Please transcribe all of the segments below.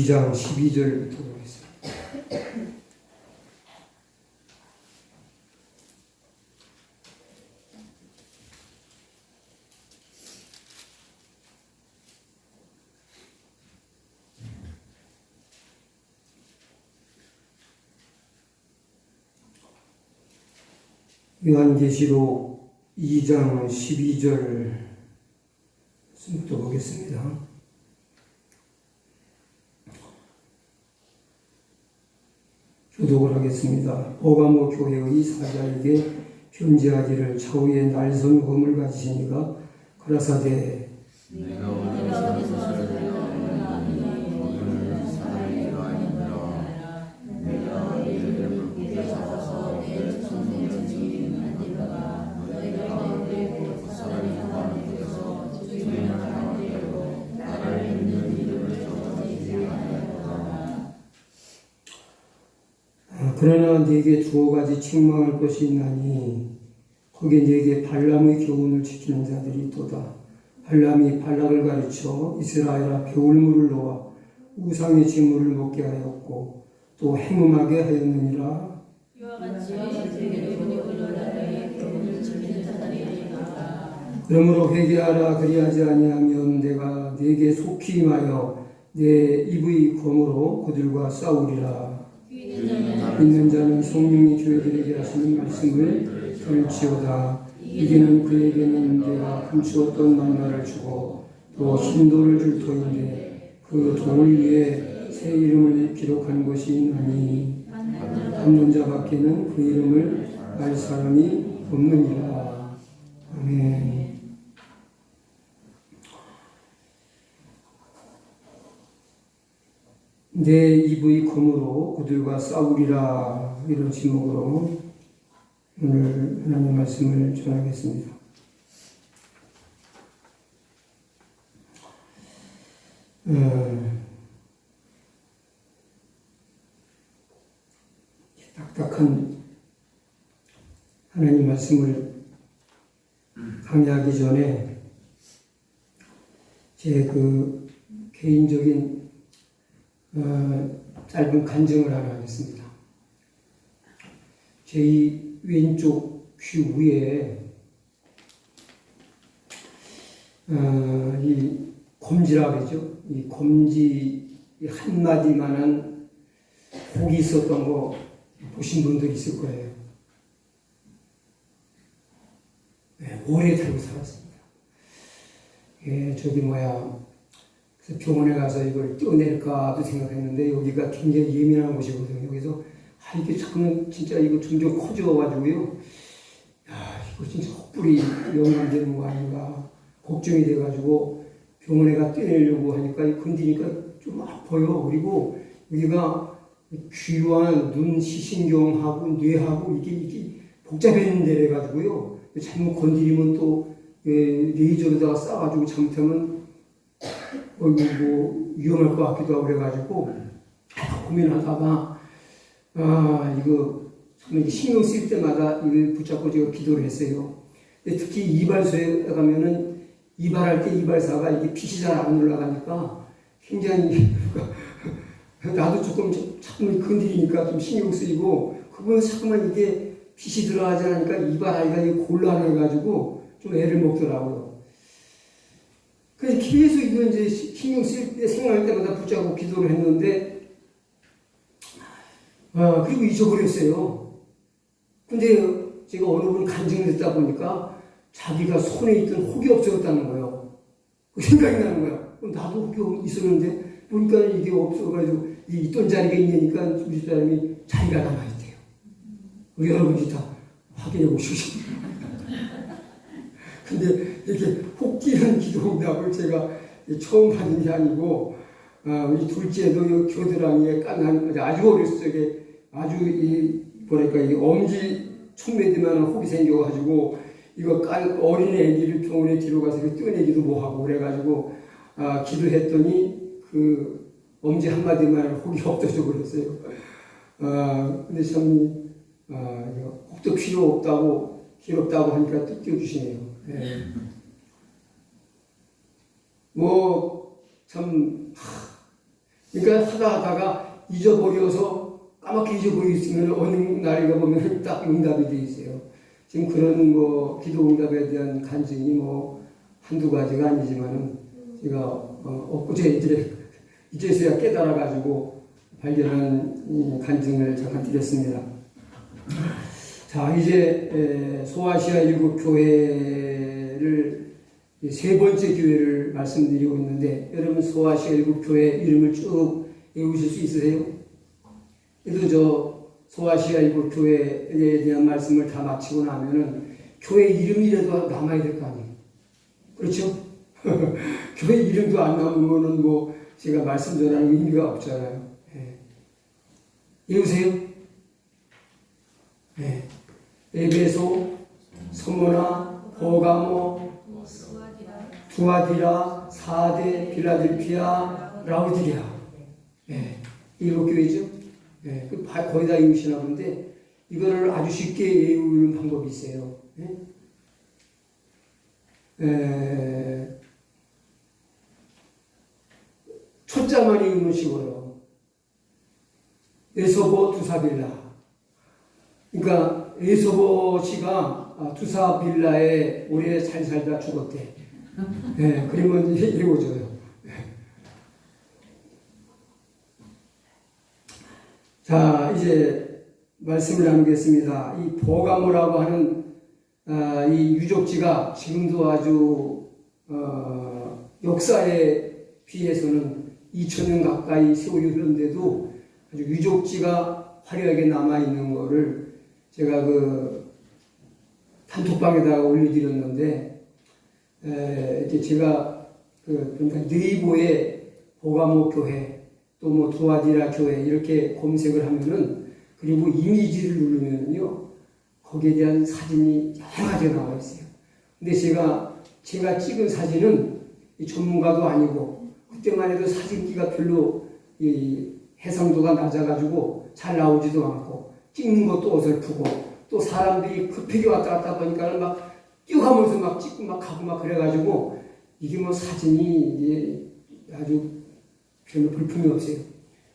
2장 12절부터 보겠습니다. 요한계시록 2장 12절부터 보겠습니다. 교독을 하겠습니다. 버가모 교회의 사자에게 편지하기를 좌우에 날선 검을 가지신 이가 가라사대 내가 오늘 것을 들려오니 너는 사랑이가 아니라 내가 너희를 굳게 잡아서 내 천국에 만들다가 너희 가운데 사람이 가운데서 주님을 하나님께로 나를 믿는 이름을 적어주지 아니하였다. 그러나 네게 두어 가지 책망할 것이 있나니 거기에 네게 발람의 교훈을 지키는 자들이 있도다. 발람이 발락을 가르쳐 이스라엘아 배울물을 놓아 우상의 제물을 먹게 하였고 또 행음하게 하였느니라. 이와 같이 세계의 교훈을 교훈을 지키는 자들이 아니라. 그러므로 회개하라. 그리하지 아니하면 내가 네게 속히 임하여 내 입의 검으로 그들과 싸우리라. 믿는 자는 성령이 교회들에게 하시는 말씀을 들을지어다. 이기는 그에게는 내가 감추었던 만나를 주고 또 흰돌을 줄 터인데 그 돌 위에 새 이름을 기록한 것이 있나니 받는 자밖에는 그 이름을 알 사람이 없느니라. 아멘. 내 입의 검으로 그들과 싸우리라. 이런 제목으로 오늘 하나님 말씀을 전하겠습니다. 딱딱한 하나님 말씀을 강의하기 전에 제 그 개인적인 짧은 간증을 하나 하겠습니다. 제 왼쪽 귀 위에 이 검지라 그러죠. 이 검지 한 마디만한 혹이 있었던 거 보신 분들 있을 거예요. 네, 오래 달고 살았습니다. 예, 그래서 병원에 가서 이걸 떼어낼까도 생각했는데 여기가 굉장히 예민한 곳이거든요. 그래서 이게 자꾸는 진짜 이거 점점 커져가지고요. 야, 이거 진짜 헛불이 연관되는 거 아닌가 걱정이 돼가지고 병원에 가 떼내려고 하니까 건드니까 좀 아파요. 그리고 여기가 귀와 눈 시신경하고 뇌하고 이게 복잡해진 데래가지고요. 잘못 건드리면 또 레이저로다가 쏴가지고 잘못하면 뭐 위험할 것 같기도 하고 그래가지고 고민하다가 이거 참 신경 쓰일 때마다 이걸 붙잡고 제가 기도를 했어요. 근데 특히 이발소에 가면은 이발할 때 이발사가 이게 핏이 잘 안 올라가니까 굉장히 나도 조금 건드리니까 좀 신경 쓰이고 그분은 자꾸만 이게 핏이 들어가지 않으니까 이발하기가 곤란해가지고 좀 애를 먹더라고요. 그래서 계속 이거 이제 신경 쓰일 때 생각할 때마다 붙잡고 기도를 했는데 그리고 잊어버렸어요. 근데 제가 어느 분 간증을 듣다 보니까 자기가 손에 있던 혹이 없어졌다는 거예요. 그 생각이 나는 거야. 나도 혹이 있었는데 보니까 이게 없어가지고 있던 자리가 있으니까 우리 사람이 자리가 남아있대요. 우리 여러분이 다 확인해 보시죠. 근데 이렇게 혹 끼는 기도 응답을 제가 처음 받은 게 아니고 우리 둘째도 교드랑이에 깐한 아주 어렸을 적에 아주 뭐랄까 이 엄지 촉매기만한 혹이 생겨가지고 이거 어린 애기를 병원에 뒤로 가서 떼어내기도 뭐하고 그래가지고 기도했더니 그 엄지 한마디만 혹이 없어져 버렸어요. 근데 참 혹도 필요 없다고 길없다고 하니까 또 띄워주시네요. 네. 뭐 참 그러니까 하다가 잊어버려서 까맣게 잊어버리고 있으면 어느 날인가 보면 딱 응답이 돼 있어요. 지금 그런 뭐 기도 응답에 대한 간증이 뭐 한두 가지가 아니지만은 제가 엊그제 이제서야 깨달아가지고 발견한 간증을 잠깐 드렸습니다. 자, 이제 소아시아 일곱 교회를 세 번째 교회를 말씀드리고 있는데, 여러분 소아시아 일곱 교회 이름을 쭉 외우실 수 있으세요? 그래도 저 소아시아 일곱 교회에 대한 말씀을 다 마치고 나면은 교회 이름이라도 남아야 될 거 아니에요. 그렇죠? 교회 이름도 안 남으면은 뭐 제가 말씀 전하는 의미가 없잖아요. 예. 외우세요? 예. 에베소, 서모나, 버가모, 두아디라, 사데, 빌라델피아, 라우디게아. 예. 일곱 교회죠? 예. 거의 다 외우시나 본데, 이거를 아주 쉽게 외우는 방법이 있어요. 예. 초자만 읽는 식으로 에소보 두사빌라. 그러니까 에소보 씨가 두사빌라에 오래 잘 살다 죽었대. 예, 그러면 이제 읽어줘요. 자, 이제 말씀을 나누겠습니다. 이 버가모라고 하는 이 유적지가 지금도 아주 역사에 비해서는 2000년 가까이 세월이 흐른데도 아주 유적지가 화려하게 남아있는 거를 제가 그 단톡방에다가 올려드렸는데, 이제 제가 그러니까 네이버에 보가모 교회, 또 뭐 두아디라 교회 이렇게 검색을 하면은, 그리고 이미지를 누르면요, 거기에 대한 사진이 여러 가지가 나와 있어요. 근데 제가 찍은 사진은 전문가도 아니고, 그때만 해도 사진기가 별로 이 해상도가 낮아가지고 잘 나오지도 않고, 찍는 것도 어설프고, 또 사람들이 급하게 왔다 갔다 보니까 막 뛰어가면서 막 찍고 막 가고 막 그래가지고, 이게 뭐 사진이 이게 아주 별로 볼품이 없어요.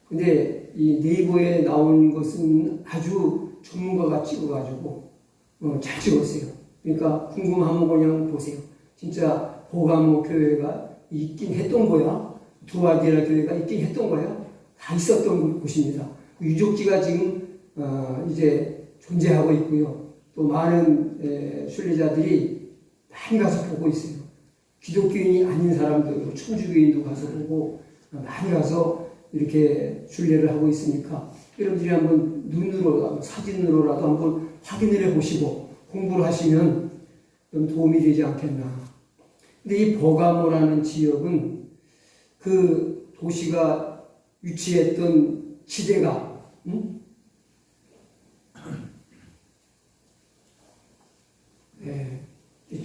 근데 이 네이버에 나온 것은 아주 전문가가 찍어가지고 잘 찍었어요. 그러니까 궁금하면 그냥 보세요. 진짜 보가모 교회가 있긴 했던 거야. 두아디라 교회가 있긴 했던 거야. 다 있었던 곳입니다. 유적지가 지금 이제 존재하고 있고요. 또 많은 순례자들이 많이 가서 보고 있어요. 기독교인이 아닌 사람들, 천주교인도 가서 보고 많이 가서 이렇게 순례를 하고 있으니까 여러분들이 한번 눈으로, 사진으로라도 한번 확인을 해보시고 공부를 하시면 좀 도움이 되지 않겠나. 근데 이 버가모라는 지역은 그 도시가 위치했던 지대가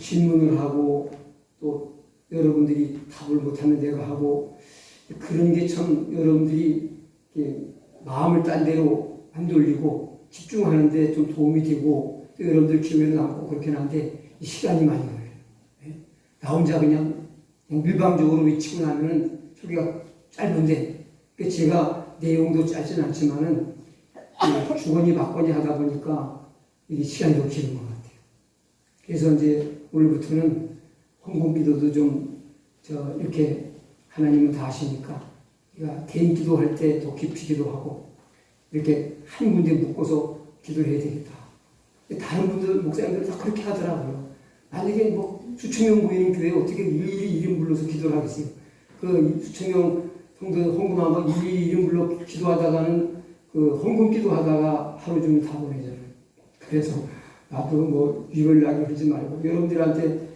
질문을 하고 또 여러분들이 답을 못하면 내가 하고 그런 게 참 여러분들이 마음을 딴 데로 안 돌리고 집중하는데 좀 도움이 되고 또 여러분들 기회도 남고 그렇긴 한데 이 시간이 많이 걸려요. 나 혼자 그냥 일방적으로 외치고 나면은 소리가 짧은데 제가 내용도 짧진 않지만은 주거니 받거니 하다 보니까 이게 시간이 더 길은 것 같아요. 그래서 이제 오늘부터는 헌금기도도 좀 이렇게 하나님은 다 아시니까 우리가 개인 기도할 때 더 깊이 기도하고 이렇게 한 군데 묶어서 기도해야 되겠다. 다른 분들 목사님들 다 그렇게 하더라고요. 만약에 뭐 수천 명 모이는 교회에 어떻게 일일이 이름 불러서 기도를 하겠어요? 그 수천 명 성도 헌금한 거 일일이 이름 불러 기도하다가는 그 헌금 기도하다가 하루 종일 다 보내잖아요. 그래서 나도 뭐 유별나게 그러지 말고 여러분들한테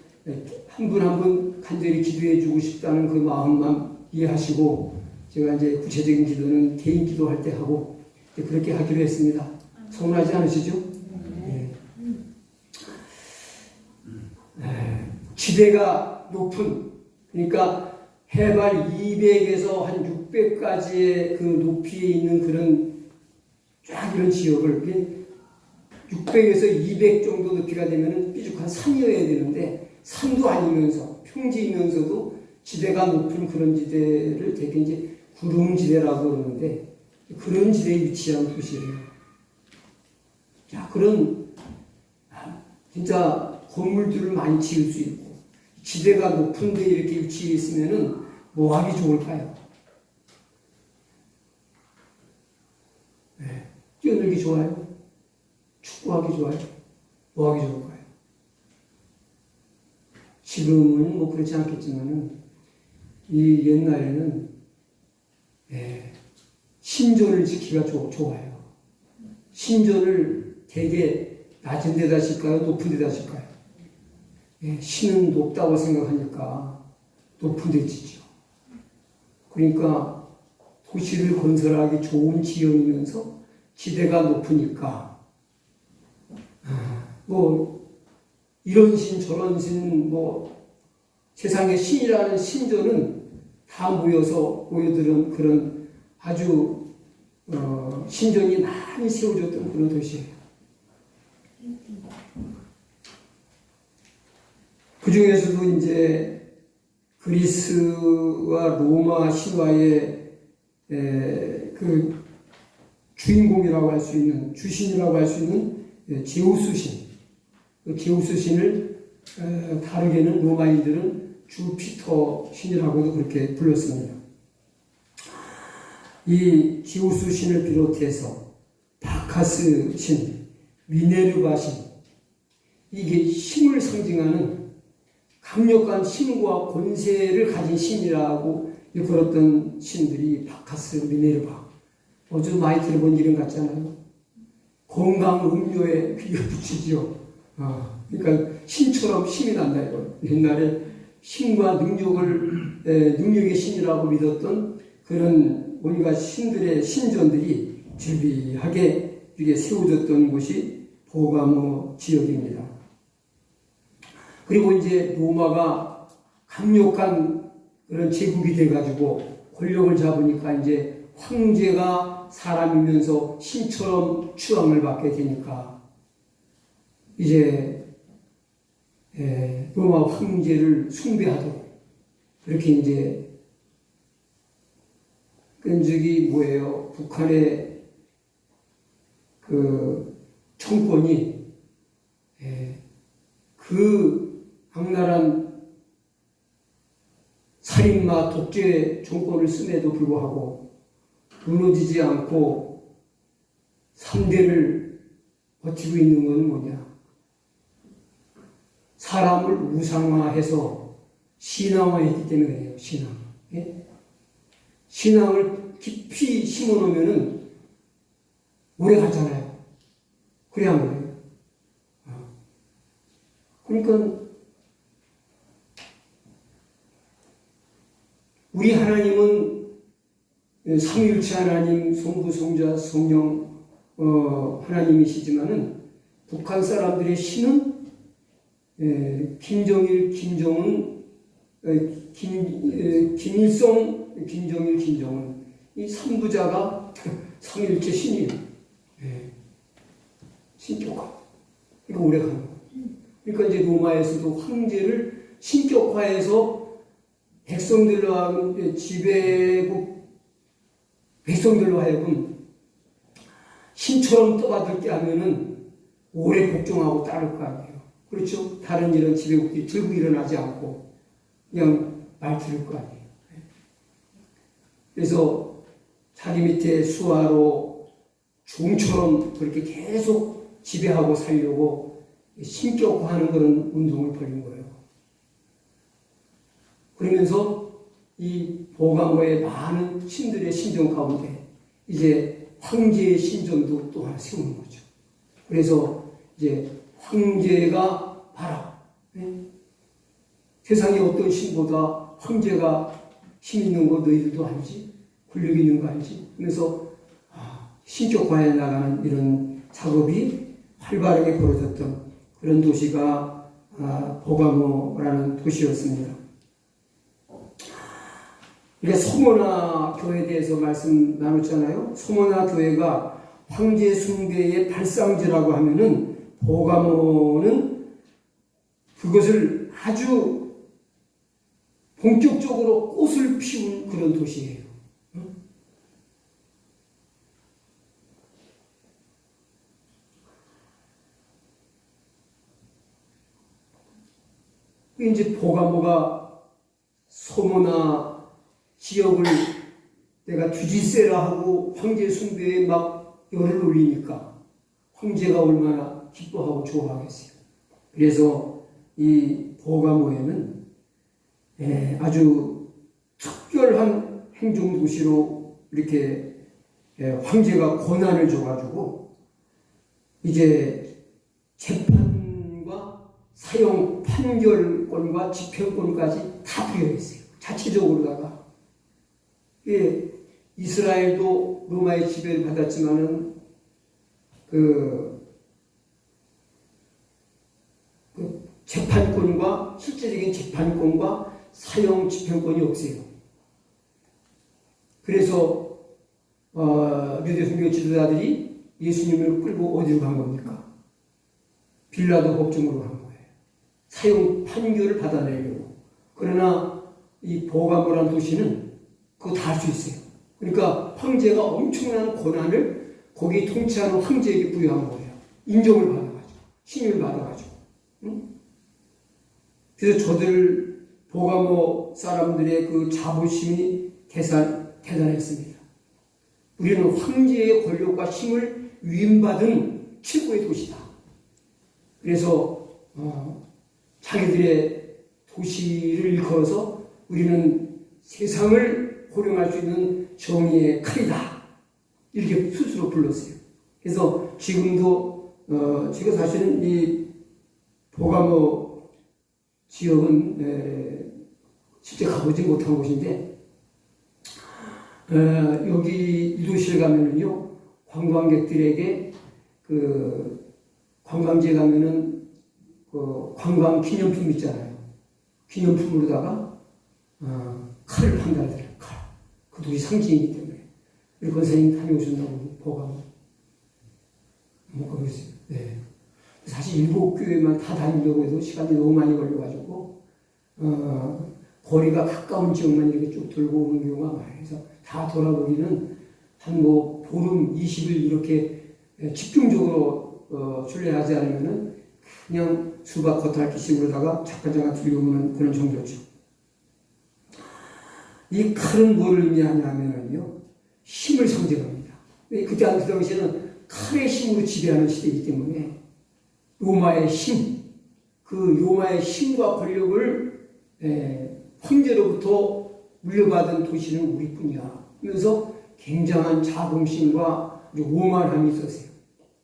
한 분 한 분 간절히 기도해 주고 싶다는 그 마음만 이해하시고 제가 이제 구체적인 기도는 개인 기도할 때 하고 그렇게 하기로 했습니다. 서운하지 않으시죠? 네. 지대가 높은, 그러니까 해발 200에서 한 600까지의 그 높이에 있는 그런 쫙 이런 지역을 600에서 200 정도 높이가 되면 삐죽한 산이어야 되는데 산도 아니면서 평지이면서도 지대가 높은 그런 지대를 되게 이제 구름지대라고 그러는데 그런 지대에 위치한 도시예요. 자, 그런 진짜 건물들을 많이 지을 수 있고 지대가 높은데 이렇게 위치해 있으면은 뭐 하기 좋을까요? 네. 뛰어놀기 좋아요? 축구하기 좋아요? 뭐 하기 좋을까요? 지금은 뭐 그렇지 않겠지만은 이 옛날에는 신전을 지키기가 좋아요. 신전을 되게 낮은 데다 질까요? 높은 데다 질까요? 신은 높다고 생각하니까 높은 데 짓죠. 그러니까 도시를 건설하기 좋은 지형이면서 지대가 높으니까 뭐 이런 신 저런 신 뭐 세상에 신이라는 신전은 다 모여들은 그런 아주 신전이 많이 세워졌던 그런 도시예요. 그 중에서도 이제 그리스와 로마 신화의 그 주인공이라고 할 수 있는 주신이라고 할 수 있는 제우스 신, 그 제우스 신을 다르게는 로마인들은 주피터 신이라고도 그렇게 불렀습니다. 이 제우스 신을 비롯해서 바카스 신, 미네르바 신, 이게 힘을 상징하는 강력한 힘과 권세를 가진 신이라고 일컬었던 신들이 바카스, 미네르바. 어제 많이 들어본 이름 같잖아요. 건강 음료에 비교 붙이죠. 그러니까 신처럼 힘이 난다 이거. 옛날에 힘과 능력의 신이라고 믿었던 그런 온갖 신들의 신전들이 즐비하게 이게 세워졌던 곳이 보가모 지역입니다. 그리고 이제 로마가 강력한 그런 제국이 돼가지고 권력을 잡으니까 이제 황제가 사람이면서 신처럼 추앙을 받게 되니까 이제 로마 황제를 숭배하도록 그렇게 이제 끈적이 뭐예요? 북한의 그 정권이 그 악랄한 살인마 독재 정권을 씀에도 불구하고 무너지지 않고 3대를 버티고 있는 것은 뭐냐? 사람을 우상화해서 신앙화했기 때문이에요. 신앙. 신앙을 깊이 심어놓으면은 오래 가잖아요. 그래야 한 거예요. 그러니까 우리 하나님은 삼위일체 하나님, 성부, 성자, 성령 하나님이시지만은 북한 사람들의 신은 김정일, 김정은, 김일성, 김정일, 김정은 이 3부자가 삼위일체 신이에요. 신격화. 이거 오래 가는 거예요. 그러니까 이제 로마에서도 황제를 신격화해서 백성들로 하여금 지배국 백성들로 하여금 신처럼 떠받들게 하면은 오래 복종하고 따를 거 아니에요. 그렇죠? 다른 이런 지배국들이 들고 일어나지 않고 그냥 말 들을 거 아니에요. 그래서 자기 밑에 수하로 종처럼 그렇게 계속 지배하고 살려고 신격화하는 그런 운동을 벌인 거예요. 그러면서 이 보가모의 많은 신들의 신전 가운데 이제 황제의 신전도 또 하나 세우는 거죠. 그래서 이제 황제가 봐라. 세상에 어떤 신보다 황제가 힘 있는 거 너희들도 알지? 권력 있는 거 알지? 그래서 신격화해 나가는 이런 작업이 활발하게 벌어졌던 그런 도시가 보가모라는 도시였습니다. 우리가 소모나 교회에 대해서 말씀 나눴잖아요. 소모나 교회가 황제 숭배의 발상지라고 하면은 보가모는 그것을 아주 본격적으로 꽃을 피운 그런 도시예요. 이제 보가모가 소모나 지역을 내가 주지세라 하고 황제 숭배에 막 열을 올리니까 황제가 얼마나 기뻐하고 좋아하겠어요. 그래서 이 보가모에는 아주 특별한 행정도시로 이렇게 황제가 권한을 줘가지고 이제 재판과 사형 판결권과 집행권까지 다 부여했어요. 자체적으로다가. 이스라엘도 로마의 지배를 받았지만은 그 재판권과 실제적인 재판권과 사형 집행권이 없어요. 그래서 유대 종교 지도자들이 예수님을 끌고 어디로 간 겁니까? 빌라도 법정으로 간 거예요. 사형 판결을 받아내려고. 그러나 이 보가모라는 도시는 그거 다 할 수 있어요. 그러니까 황제가 엄청난 권한을 거기 통치하는 황제에게 부여한 거예요. 인정을 받아가지고, 신임을 받아가지고. 응? 그래서 저들 보가모 사람들의 그 자부심이 대단했습니다. 우리는 황제의 권력과 힘을 위임받은 최고의 도시다. 그래서 자기들의 도시를 일컬어서 우리는 세상을 호령할 수 있는 정의의 칼이다. 이렇게 스스로 불렀어요. 그래서 지금도 제가 사실은 이 보가모 지역은 실제 가보지 못한 곳인데 여기 이 도시에 가면은요 관광객들에게 그 관광지에 가면은 그 관광 기념품 있잖아요. 기념품으로다가 칼을 판다더래요. 칼. 그 도시 상징이기 때문에. 우리 권사님 다녀오셨나고 보가모. 못 가보셨어요. 네. 사실 7교회만 다 다니려고 해도 시간이 너무 많이 걸려가지고 거리가 가까운 지역만 이렇게 쭉 돌고 오는 경우가 많아요. 그래서 다 돌아보기는 한 뭐 보름 20일 이렇게 집중적으로 순례하지 않으면은 그냥 수박 겉핥기식으로다가 잠깐 들려오는 그런 정도죠. 이 칼은 뭘 의미하냐면요 힘을 상징합니다. 그때 그 당시에는 칼의 힘으로 지배하는 시대이기 때문에 로마의 힘, 그 로마의 힘과 권력을 황제로부터 물려받은 도시는 우리뿐이야. 그래서 굉장한 자긍심과 오만함이 있었어요.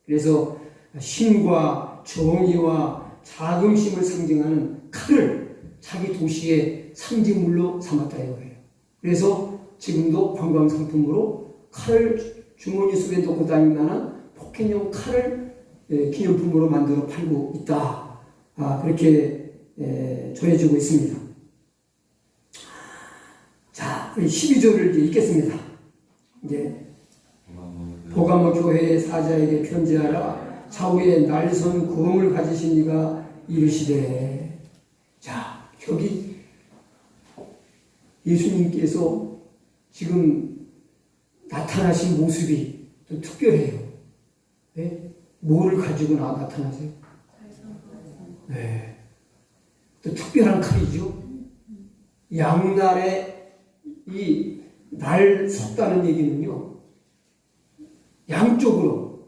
그래서 힘과 정의와 자긍심을 상징하는 칼을 자기 도시의 상징물로 삼았다 이거예요. 그래서 지금도 관광상품으로 칼을 주머니 속에 넣고 다닐 만한 폭행용 칼을 기념품으로 만들어 팔고 있다. 그렇게 전해지고 있습니다. 자, 12절을 이제 읽겠습니다. 이제 보가모 교회의 사자에게 편지하라. 좌우에 날선 구멍을 가지신 이가 이르시되. 자, 여기 예수님께서 지금 나타나신 모습이 또 특별해요. 네? 뭐를 가지고 나타나세요? 네. 또 특별한 칼이죠. 양날에 이 날 섰다는 얘기는요, 양쪽으로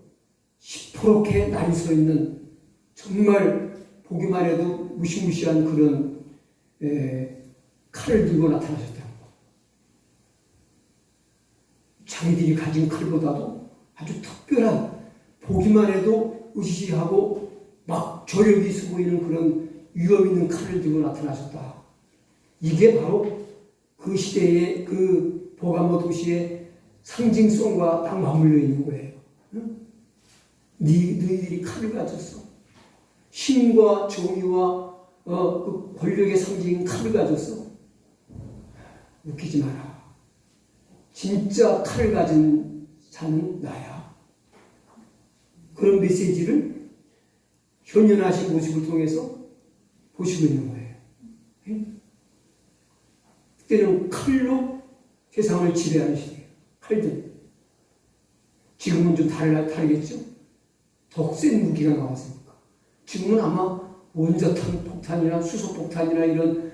시퍼렇게 날이 서 있는 정말 보기만 해도 무시무시한 그런 칼을 들고 나타나셨다는 거. 자기들이 가진 칼보다도 아주 특별한 보기만 해도 으시시하고 막 저력이 있어 보이는 그런 위험 있는 칼을 들고 나타나셨다. 이게 바로 그 시대의 그 보가모 도시의 상징성과 딱 맞물려 있는 거예요. 응? 너희들이 칼을 가졌어. 힘과 정의와 그 권력의 상징인 칼을 가졌어. 웃기지 마라. 진짜 칼을 가진 자는 나야. 그런 메시지를 현현하신 모습을 통해서 보시고 있는 거예요. 응? 그때는 칼로 세상을 지배하는 시대예요. 칼들. 지금은 좀 다르겠죠? 더 센 무기가 나왔으니까. 지금은 아마 원자탄 폭탄이나 수소 폭탄이나 이런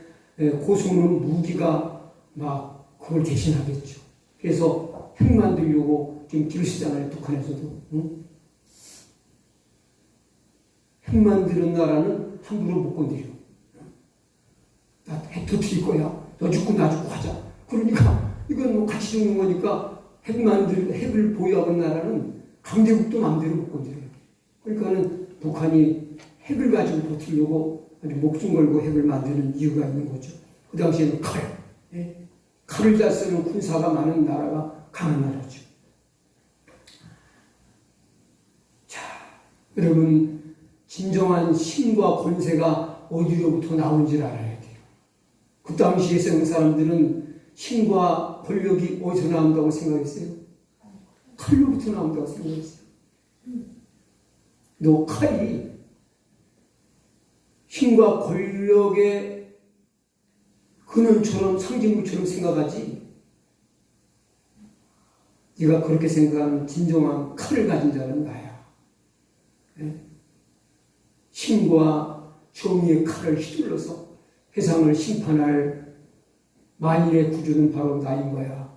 고성능 무기가 막 그걸 대신하겠죠. 그래서 핵 만들려고 지금 기르시잖아요, 북한에서도. 응? 핵 만드는 나라는 함부로 못 건드려. 나 핵 터뜨릴 거야. 너 죽고 나 죽고 하자. 그러니까 이건 뭐 같이 죽는 거니까 핵을 보유하는 나라는 강대국도 마음대로 못 건드려요. 그러니까는 북한이 핵을 가지고 버티려고 아주 목숨 걸고 핵을 만드는 이유가 있는 거죠. 그 당시에는 칼. 예? 칼을 잘 쓰는 군사가 많은 나라가 강한 나라죠. 자, 여러분, 진정한 힘과 권세가 어디로부터 나오는지를 알아야 돼요. 그 당시에 그 사람들은 힘과 권력이 어디서 나온다고 생각했어요? 칼로부터 나온다고 생각했어요. 너 칼이 힘과 권력의 근원처럼 상징물처럼 생각하지, 네가 그렇게 생각하는 진정한 칼을 가진 자는 나야. 힘과 정의의 칼을 휘둘러서 세상을 심판할 만일의 구주는 바로 나인 거야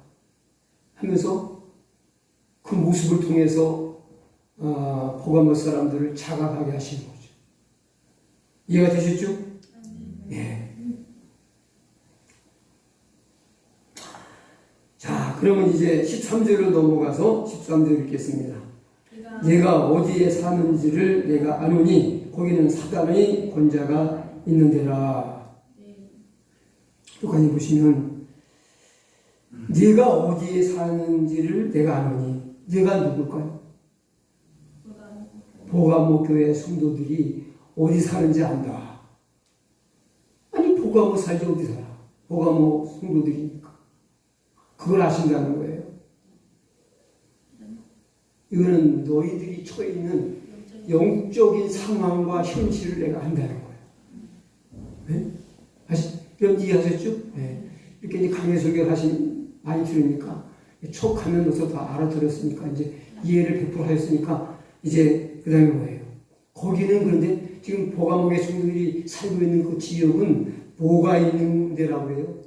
하면서 그 모습을 통해서 보감의 사람들을 자각하게 하시는 거죠. 이해가 되셨죠? 네. 자, 그러면 이제 13절로 넘어가서 13절 읽겠습니다. 내가 어디에 사는지를 내가 아노니 거기는 사단의 권자가 있는 데라. 여기 보시면 네가 어디에 사는지를 내가 아노니, 네가 누굴까요? 보가모 교회 성도들이 어디 사는지 안다. 아니, 보가모 살지 어디 살아? 보가모 성도들이니까 그걸 아신다는 거예요. 이거는 너희들이 처해 있는 영적인 상황과 현실을 내가 안다는 거예요. 네? 그럼 이해하셨죠? 네. 이렇게 이제 강의 설교를 많이 들으니까 촉하면 벌써 다 알아들었으니까 이제 이해를 100% 하였으니까 이제 그 다음에 뭐예요? 거기는 그런데 지금 보가목의 성도들이 살고 있는 그 지역은 뭐가 있는 데라고 해요?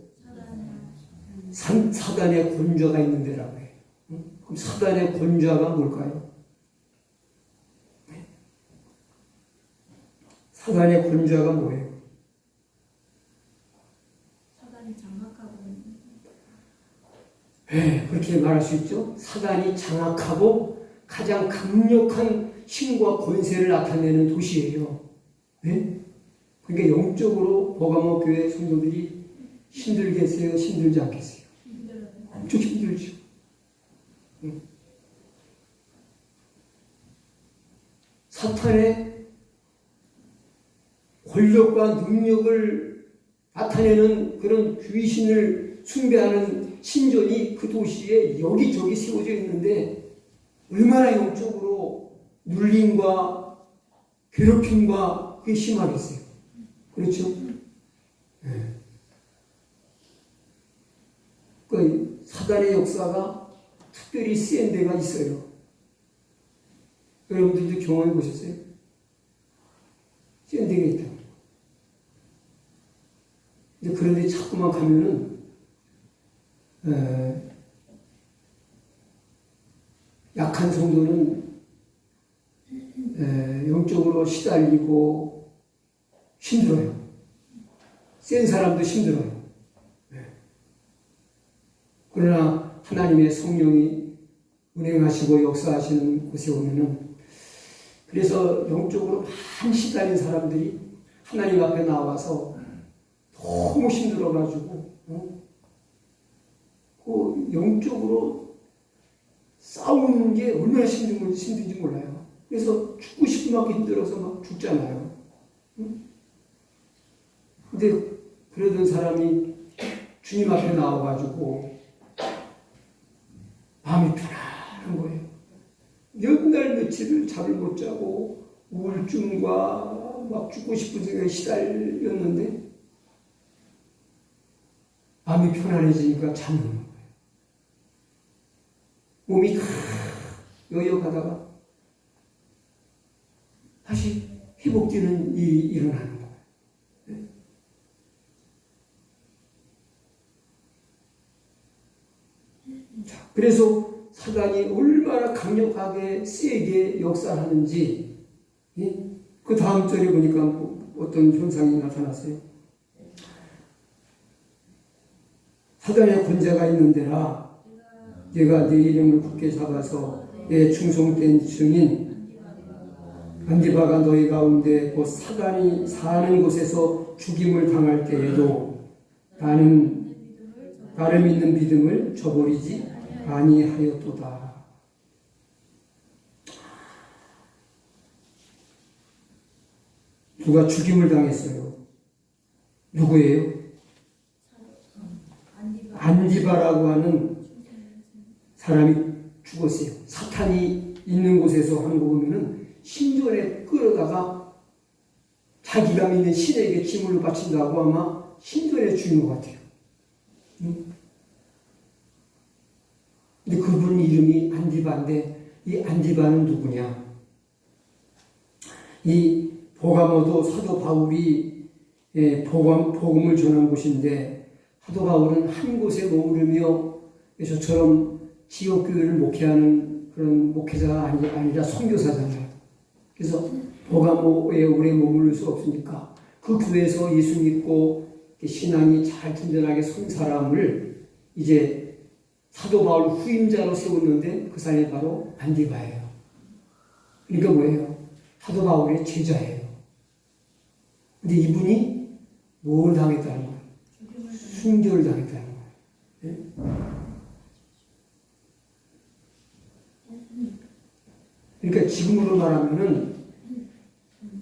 사단의 권좌가 있는 데라고 해요. 그럼 사단의 권좌가 뭘까요? 사단의 권좌가 뭐예요? 사단이 장악하고 네, 그렇게 말할 수 있죠. 사단이 장악하고 가장 강력한 힘과 권세를 나타내는 도시예요. 네? 그러니까 영적으로 버가모 교회 성도들이 힘들겠어요? 힘들지 않겠어요? 힘들어요. 엄청 힘들죠. 사탄의 권력과 능력을 나타내는 그런 귀신을 숭배하는 신전이 그 도시에 여기저기 세워져 있는데 얼마나 영적으로 눌림과 괴롭힘과 그게 심하겠어요. 그렇죠? 네. 그 사단의 역사가 특별히 센 데가 있어요. 여러분들도 경험해 보셨어요? 센 데가 있다. 근데 그런데 자꾸만 가면은 약한 성도는 영적으로 시달리고 힘들어요. 센 사람도 힘들어요. 그러나 하나님의 성령이 운행하시고 역사하시는 곳에 오면은, 그래서 영적으로 많이 시달린 사람들이 하나님 앞에 나와서 너무 힘들어가지고 그 영적으로 싸우는 게 얼마나 힘든지 몰라요. 그래서 죽고 싶은 만큼 힘들어서 막 죽잖아요. 근데 그러던 사람이 주님 앞에 나와가지고 마음이 편안한 거예요. 몇 날 며칠을 잠을 못 자고 우울증과 막 죽고 싶은 생각에 시달렸는데 마음이 편안해지니까 잠이 오는 거예요. 몸이 여여가다가 다시 회복되는 일이 일어나는 거예요. 자, 그래서 사단이 얼마나 강력하게 세게 역사하는지 그 다음 절에 보니까 어떤 현상이 나타났어요. 사단의 권세가 있는 데라 내가 내 이름을 굳게 잡아서 내 충성된 증인 안디바가 너희 가운데 곧 사단이 사는 곳에서 죽임을 당할 때에도 나는 나를 믿는 믿음을 저버리지 아니하였도다. 누가 죽임을 당했어요? 누구예요? 안디바라고 하는 사람이 죽었어요. 사탄이 있는 곳에서 하는 거 보면은 신전에 끌어다가 자기가 믿는 신에게 기물을 바친다고 아마 신전에 죽인 것 같아요. 근데 그분 이름이 안디바인데 이 안디바는 누구냐? 이 보가모도 사도 바울이 복음을 전한 곳인데 사도 바울은 한 곳에 머무르며 저처럼 지역교회를 목회하는 그런 목회자가 아니라 선교사잖아요. 그래서 보가모에 오래 머무를 수 없으니까 그 교회에서 예수 믿고 신앙이 잘 든든하게 선 사람을 이제 사도 바울 후임자로 세웠는데 그 사람이 바로 안디바예요. 그러니까 뭐예요? 사도 바울의 제자예요. 근데 이분이 뭘 당했다는 거예요? 순교를 당했다는 거예요. 네? 그러니까 지금으로 말하면은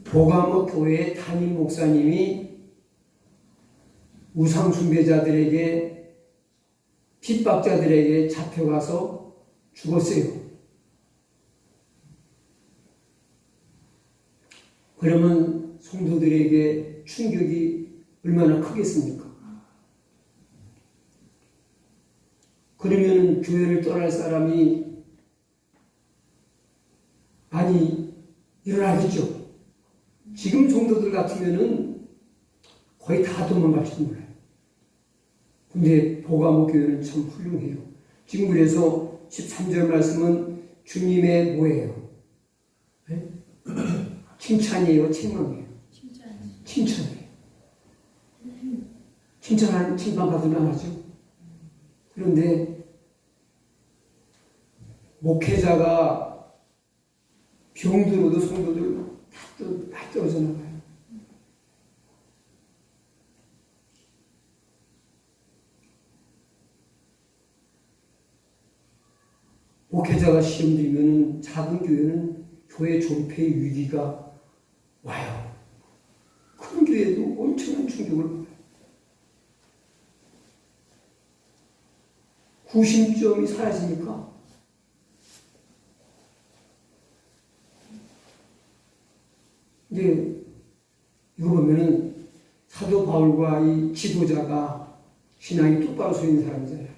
보가모 교회 담임 목사님이 우상 숭배자들에게 핍박자들에게 잡혀가서 죽었어요. 그러면 성도들에게 충격이 얼마나 크겠습니까? 그러면 교회를 떠날 사람이 많이 일어나겠죠. 지금 성도들 같으면은 거의 다 도망갈지도 몰라요. 근데 보가모 교회는 참 훌륭해요. 지금 그래서 13절 말씀은 주님의 뭐예요? 네? 칭찬이에요, 책망이에요? 칭찬이에요. 칭찬받으면 하죠. 그런데 목회자가 병들어도 성도들 다 떨어져 나가요. 목회자가 시험 들면 작은 교회는 교회 존폐의 위기가 와요. 큰 교회도 엄청난 충격을 받아요. 구심점이 사라지니까 근데 이거 보면은 사도 바울과 이 지도자가 신앙이 똑바로 서 있는 사람이잖아요.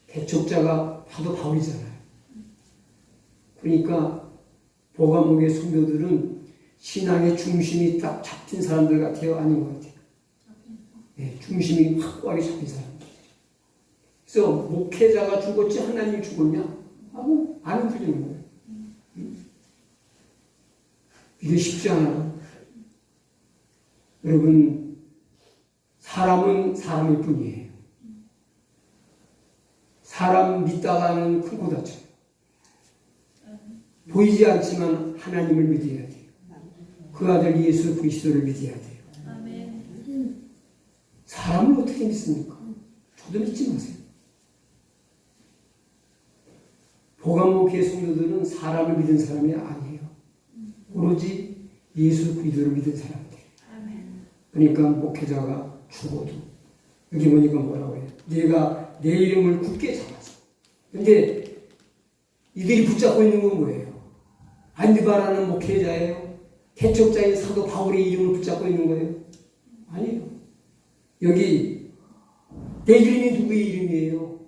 개척자가 사도 바울이잖아요. 그러니까 보가모의 성도들은 신앙의 중심이 딱 잡힌 사람들 같아요? 아닌 것 같아요? 네, 중심이 확고하게 잡힌 사람들. 그래서 목회자가 죽었지 하나님이 죽었냐? 하고 안 들리는 거예요. 이게 쉽지 않아요. 여러분, 사람은 사람일 뿐이에요. 사람 믿다가는 큰 코 다쳐요. 보이지 않지만 하나님을 믿어야 돼요. 그 아들 예수 그리스도를 믿어야 돼요. 사람을 어떻게 믿습니까? 저도 믿지 마세요. 보가모 교회 성도들은 사람을 믿은 사람이 아니에요. 오로지 예수 그리스도를 믿은 사람들. 그러니까 목회자가 죽어도 여기 보니까 뭐라고 해요? 내가 내 이름을 굳게 잡았어. 근데 이들이 붙잡고 있는 건 뭐예요? 안디바라는 목회자예요? 개척자인 사도 바울의 이름을 붙잡고 있는 거예요? 아니에요. 여기 내 이름이 누구의 이름이에요?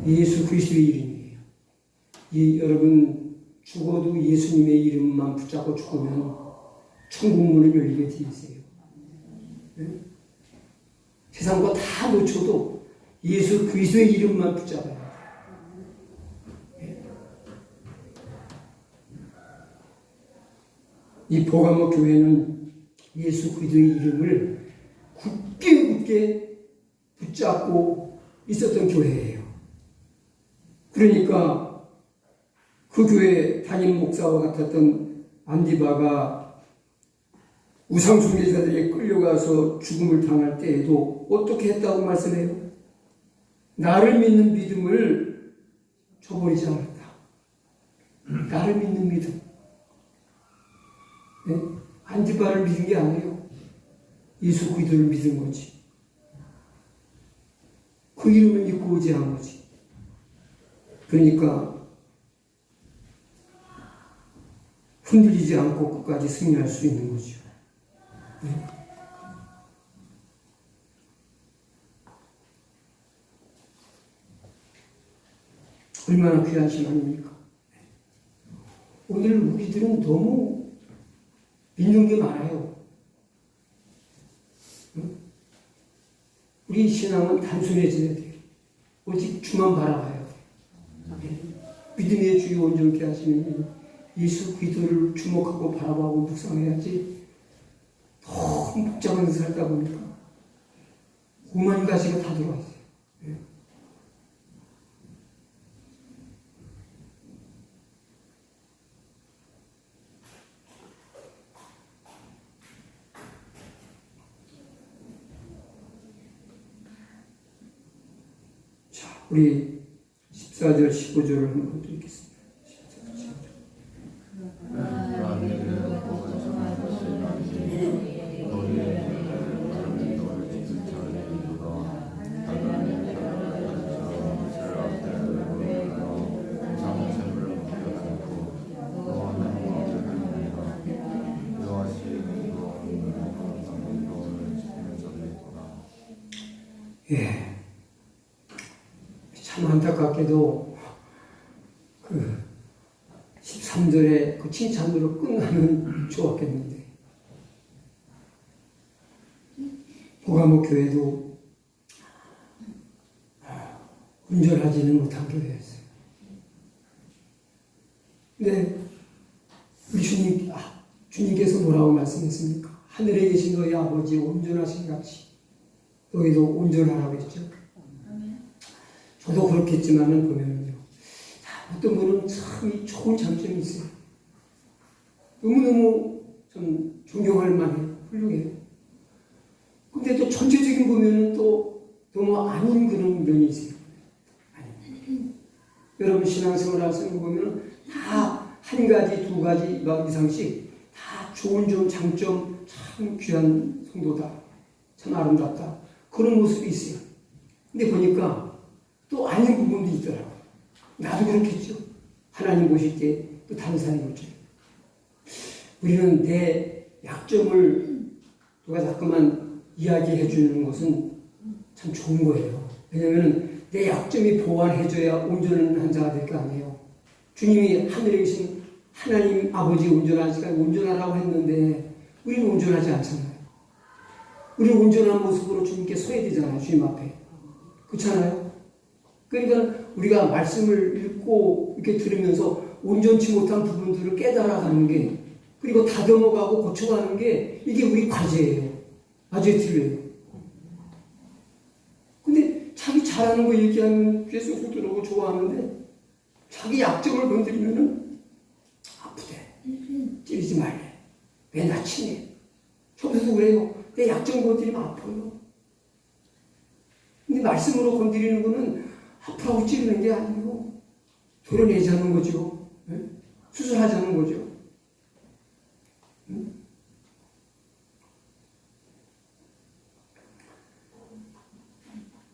예수 그리스도의 이름이에요. 여러분 죽어도 예수님의 이름만 붙잡고 죽으면 천국 문을 열리게 돼 있어요. 네? 세상 거 다 놓쳐도 예수 그리스도의 이름만 붙잡아야 돼요. 네? 이 보가모 교회는 예수 그리스도의 이름을 굳게 붙잡고 있었던 교회예요. 그러니까 그 교회 담임 목사와 같았던 안디바가 우상숭배자들에게 끌려가서 죽음을 당할 때에도 어떻게 했다고 말씀해요? 나를 믿는 믿음을 저버리지 않았다. 나를 믿는 믿음. 네? 안디바를 믿은 게 아니에요. 예수 그리스도를 믿은 거지. 그 이름을 믿고 의지한 거지. 그러니까 흔들리지 않고 끝까지 승리할 수 있는 거죠. 네. 얼마나 귀한 시간입니까? 오늘 우리들은 너무 믿는 게 많아요. 우리 신앙은 단순해져야 돼요. 오직 주만 바라봐야 돼요. 믿음의 주요 온전케 하시는 예수 그리스도를 주목하고 바라보고 묵상해야지. 너무 복잡한 데서 살다 보니까 5만 가지가 다 들어와 있어요. 자, 우리 14절, 15절을 한번 또 읽겠습니다. 14절, 15절. 예. 참 안타깝게도 그 13절에 그 칭찬으로 끝나면 좋았겠는데 보가모 교회도 온전하지는 못한 교회였어요. 근데 우리 주님께서 뭐라고 말씀했습니까? 하늘에 계신 너희 아버지 온전하신 같이 너희도 온전하라고 했죠. 저도 그렇겠지만은 보면요. 어떤 분은 참 좋은 장점이 있어요. 너무너무 좀 존경할 만해요. 훌륭해요. 근데 또 전체적인 보면은 또 너무 아닌 그런 면이 있어요. 여러분 신앙생활 하시는 거 보면은 다 한 가지, 두 가지 막 이상씩 다 좋은 점, 장점, 참 귀한 성도다. 참 아름답다. 그런 모습이 있어요. 근데 보니까 또 아닌 부분도 있더라고요. 나도 그렇겠죠. 하나님 보실 때 또 다른 사람이 있죠. 우리는 내 약점을 누가 자꾸만 이야기해 주는 것은 참 좋은 거예요. 왜냐하면 내 약점이 보완해줘야 온전한 자가 될 거 아니에요. 주님이 하늘에 계신 하나님 아버지 온전하시니까 온전하라고 했는데 우리는 온전하지 않잖아요. 우리는 온전한 모습으로 주님께 서야 되잖아요. 주님 앞에. 그렇잖아요. 그러니까 우리가 말씀을 읽고 이렇게 들으면서 온전치 못한 부분들을 깨달아가는 게 그리고 다듬어가고 고쳐가는 게 이게 우리 과제예요. 아주 틀려요. 근데 자기 잘하는 거 얘기하면 귀에 쏙쏙 들어오고 좋아하는데 자기 약점을 건드리면은 아프대. 찌르지 말래. 왜 나 치네. 저도 그래요. 내 약점 건드리면 아파요. 근데 말씀으로 건드리는 거는 아프라고 찌르는 게 아니고 도려내자는 거죠. 네? 수술하자는 거죠.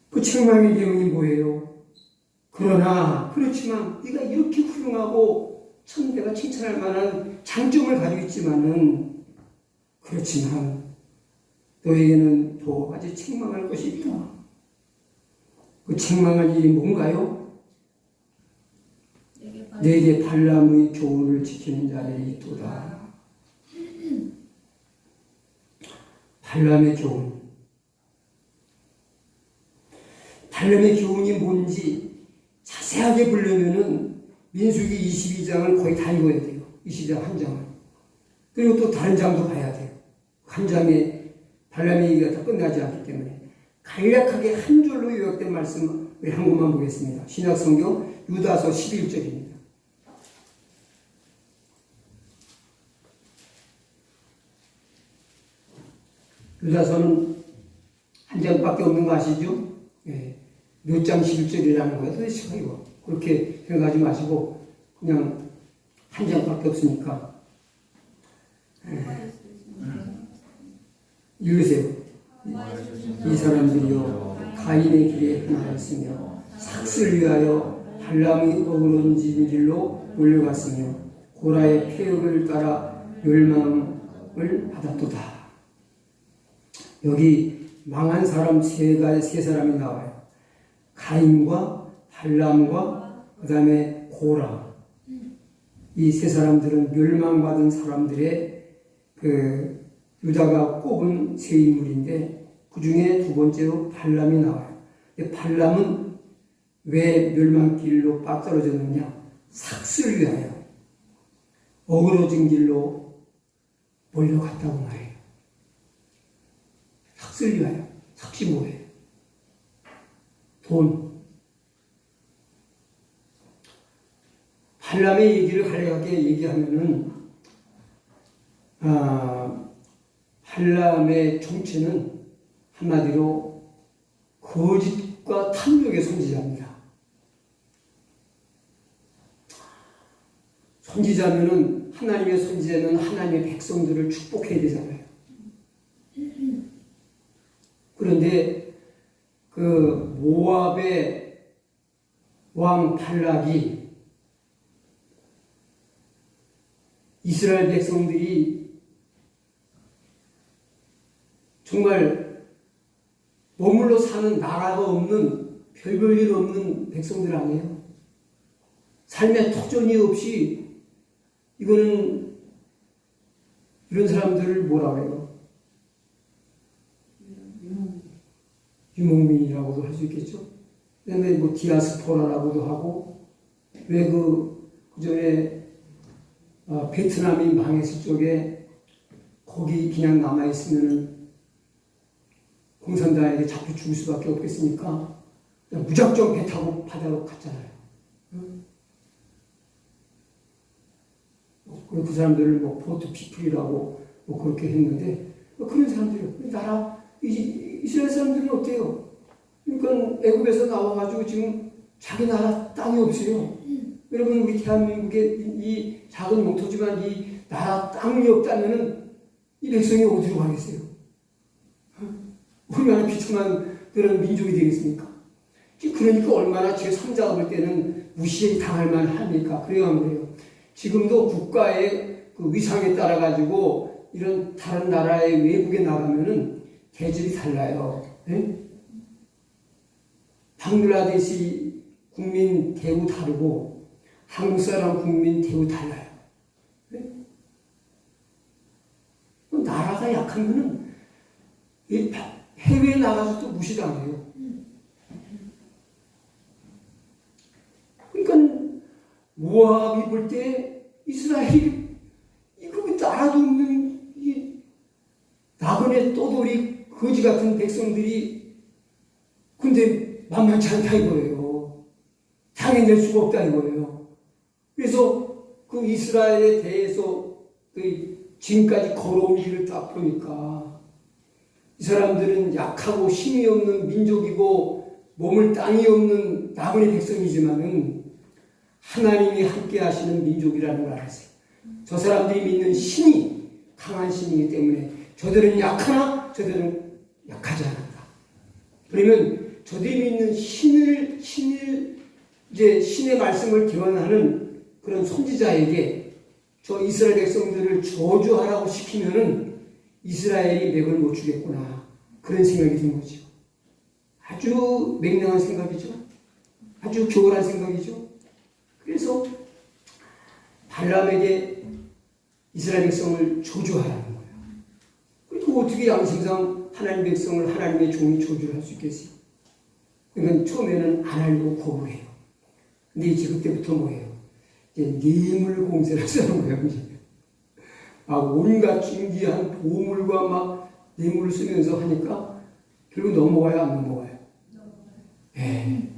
그 책망의 내용이 뭐예요? 그러나 그렇지만 네가 이렇게 훌륭하고 참 내가 칭찬할 만한 장점을 가지고 있지만은 그렇지만 너에게는 또 아주 책망할 것이 있다. 그 책망할 일이 뭔가요? 내게 내게 발람의 교훈을 지키는 자들이 있도다. 발람의 교훈. 발람의 교훈이 뭔지 자세하게 보려면은 민수기 22장을 거의 다 읽어야 돼요. 22장 한 장을. 그리고 또 다른 장도 봐야 돼요. 한 장에 발람의 얘기가 다 끝나지 않기 때문에 간략하게 한 줄로 요약된 말씀 우리 한 곳만 보겠습니다. 신약성경 유다서 11절입니다. 유다서는 한 장밖에 없는 거 아시죠? 예. 몇 장 11절이라는 거예요. 도대체 이거. 그렇게 생각하지 마시고 그냥 한 장밖에 없으니까 읽으세요. 이 사람들이요 가인의 길에 행하였으며 삭슬 위하여 발람이 어그러진 길로 몰려갔으며 고라의 폐역을 따라 멸망을 받았도다. 여기 망한 사람 세 사람이 나와요. 가인과 발람과 그 다음에 고라. 이 세 사람들은 멸망받은 사람들의 유다가 꼽은 세 인물인데 그 중에 두 번째로 발람이 나와요. 근데 발람은 왜 멸망길로 빠떨어졌느냐? 삭슬 위하여 어그러진 길로 몰려갔다고 말해요. 삭슬 위하여. 삭시 뭐예요? 돈. 발람의 얘기를 간략하게 얘기하면은 발람의 정체는 한마디로 거짓과 탐욕의 선지자입니다. 선지자면은 하나님의 선지자는 하나님의 백성들을 축복해야 되잖아요. 그런데 그 모압의 왕 발락이 이스라엘 백성들이 정말 머물러 사는 나라가 없는 별볼일 없는 백성들 아니에요. 삶의 터전이 없이 이거는 이런 사람들을 뭐라고 해요? 유목민이라고도 할 수 있겠죠. 그다음에 뭐 디아스포라라고도 하고 왜 그 전에 베트남이 망했을 적에 거기 그냥 남아있으면 공산당에게 잡혀 죽을 수밖에 없겠으니까 그냥 무작정 배 타고 바다로 갔잖아요. 그리고 그 사람들을 뭐 포트 피플이라고 뭐 그렇게 했는데 그런 사람들이요. 나라 이스라엘 사람들은 어때요? 그러니까 애굽에서 나와가지고 지금 자기 나라 땅이 없어요. 여러분 우리 대한민국의 이 작은 영토지만 이 나라 땅이 없다면은 이 백성이 어디로 가겠어요? 얼마나 비참한 그런 민족이 되겠습니까? 그러니까 얼마나 제3자가 볼 때는 무시해 당할 만합니까? 그래야 그래요. 지금도 국가의 그 위상에 따라 가지고 이런 다른 나라의 외국에 나가면은 계절이 달라요. 네? 방글라데시 국민 대우 다르고 한국 사람 국민 대우 달라요. 네? 나라가 약하면은 해외에 나가서도 무시당해요. 그러니까 모압이 볼 때 이스라엘이 이거 나라도 없는 이 나그네 떠돌이 거지 같은 백성들이 근데 만만치 않다 이거예요. 당해낼 수가 없다 이거예요. 그래서 그 이스라엘에 대해서 그 지금까지 걸어온 길을 딱 보니까 이 사람들은 약하고 힘이 없는 민족이고 몸을 땅이 없는 나그네 백성이지만은 하나님이 함께 하시는 민족이라는 걸 알았어요. 저 사람들이 믿는 신이 강한 신이기 때문에 저들은 약하나 저들은 약하지 않았다. 그러면 저들이 믿는 이제 신의 말씀을 기원하는 그런 선지자에게 저 이스라엘 백성들을 저주하라고 시키면은 이스라엘이 맥을 못 추겠구나. 그런 생각이 든 거죠. 아주 맹랑한 생각이죠. 아주 교활한 생각이죠. 그래서 발람에게 이스라엘 백성을 저주하라는 거예요. 그리고 어떻게 양심상 하나님 백성을 하나님의 종이 저주를 할 수 있겠어요? 그러니까 처음에는 안 하려고 거부를 해요. 근데 이제 그때부터 뭐예요? 이제 뇌물 공세를 쓰는 거예요. 이제. 막 온갖 신기한 보물과 막 뇌물을 쓰면서 하니까 결국 넘어가요, 안 넘어가요? 네.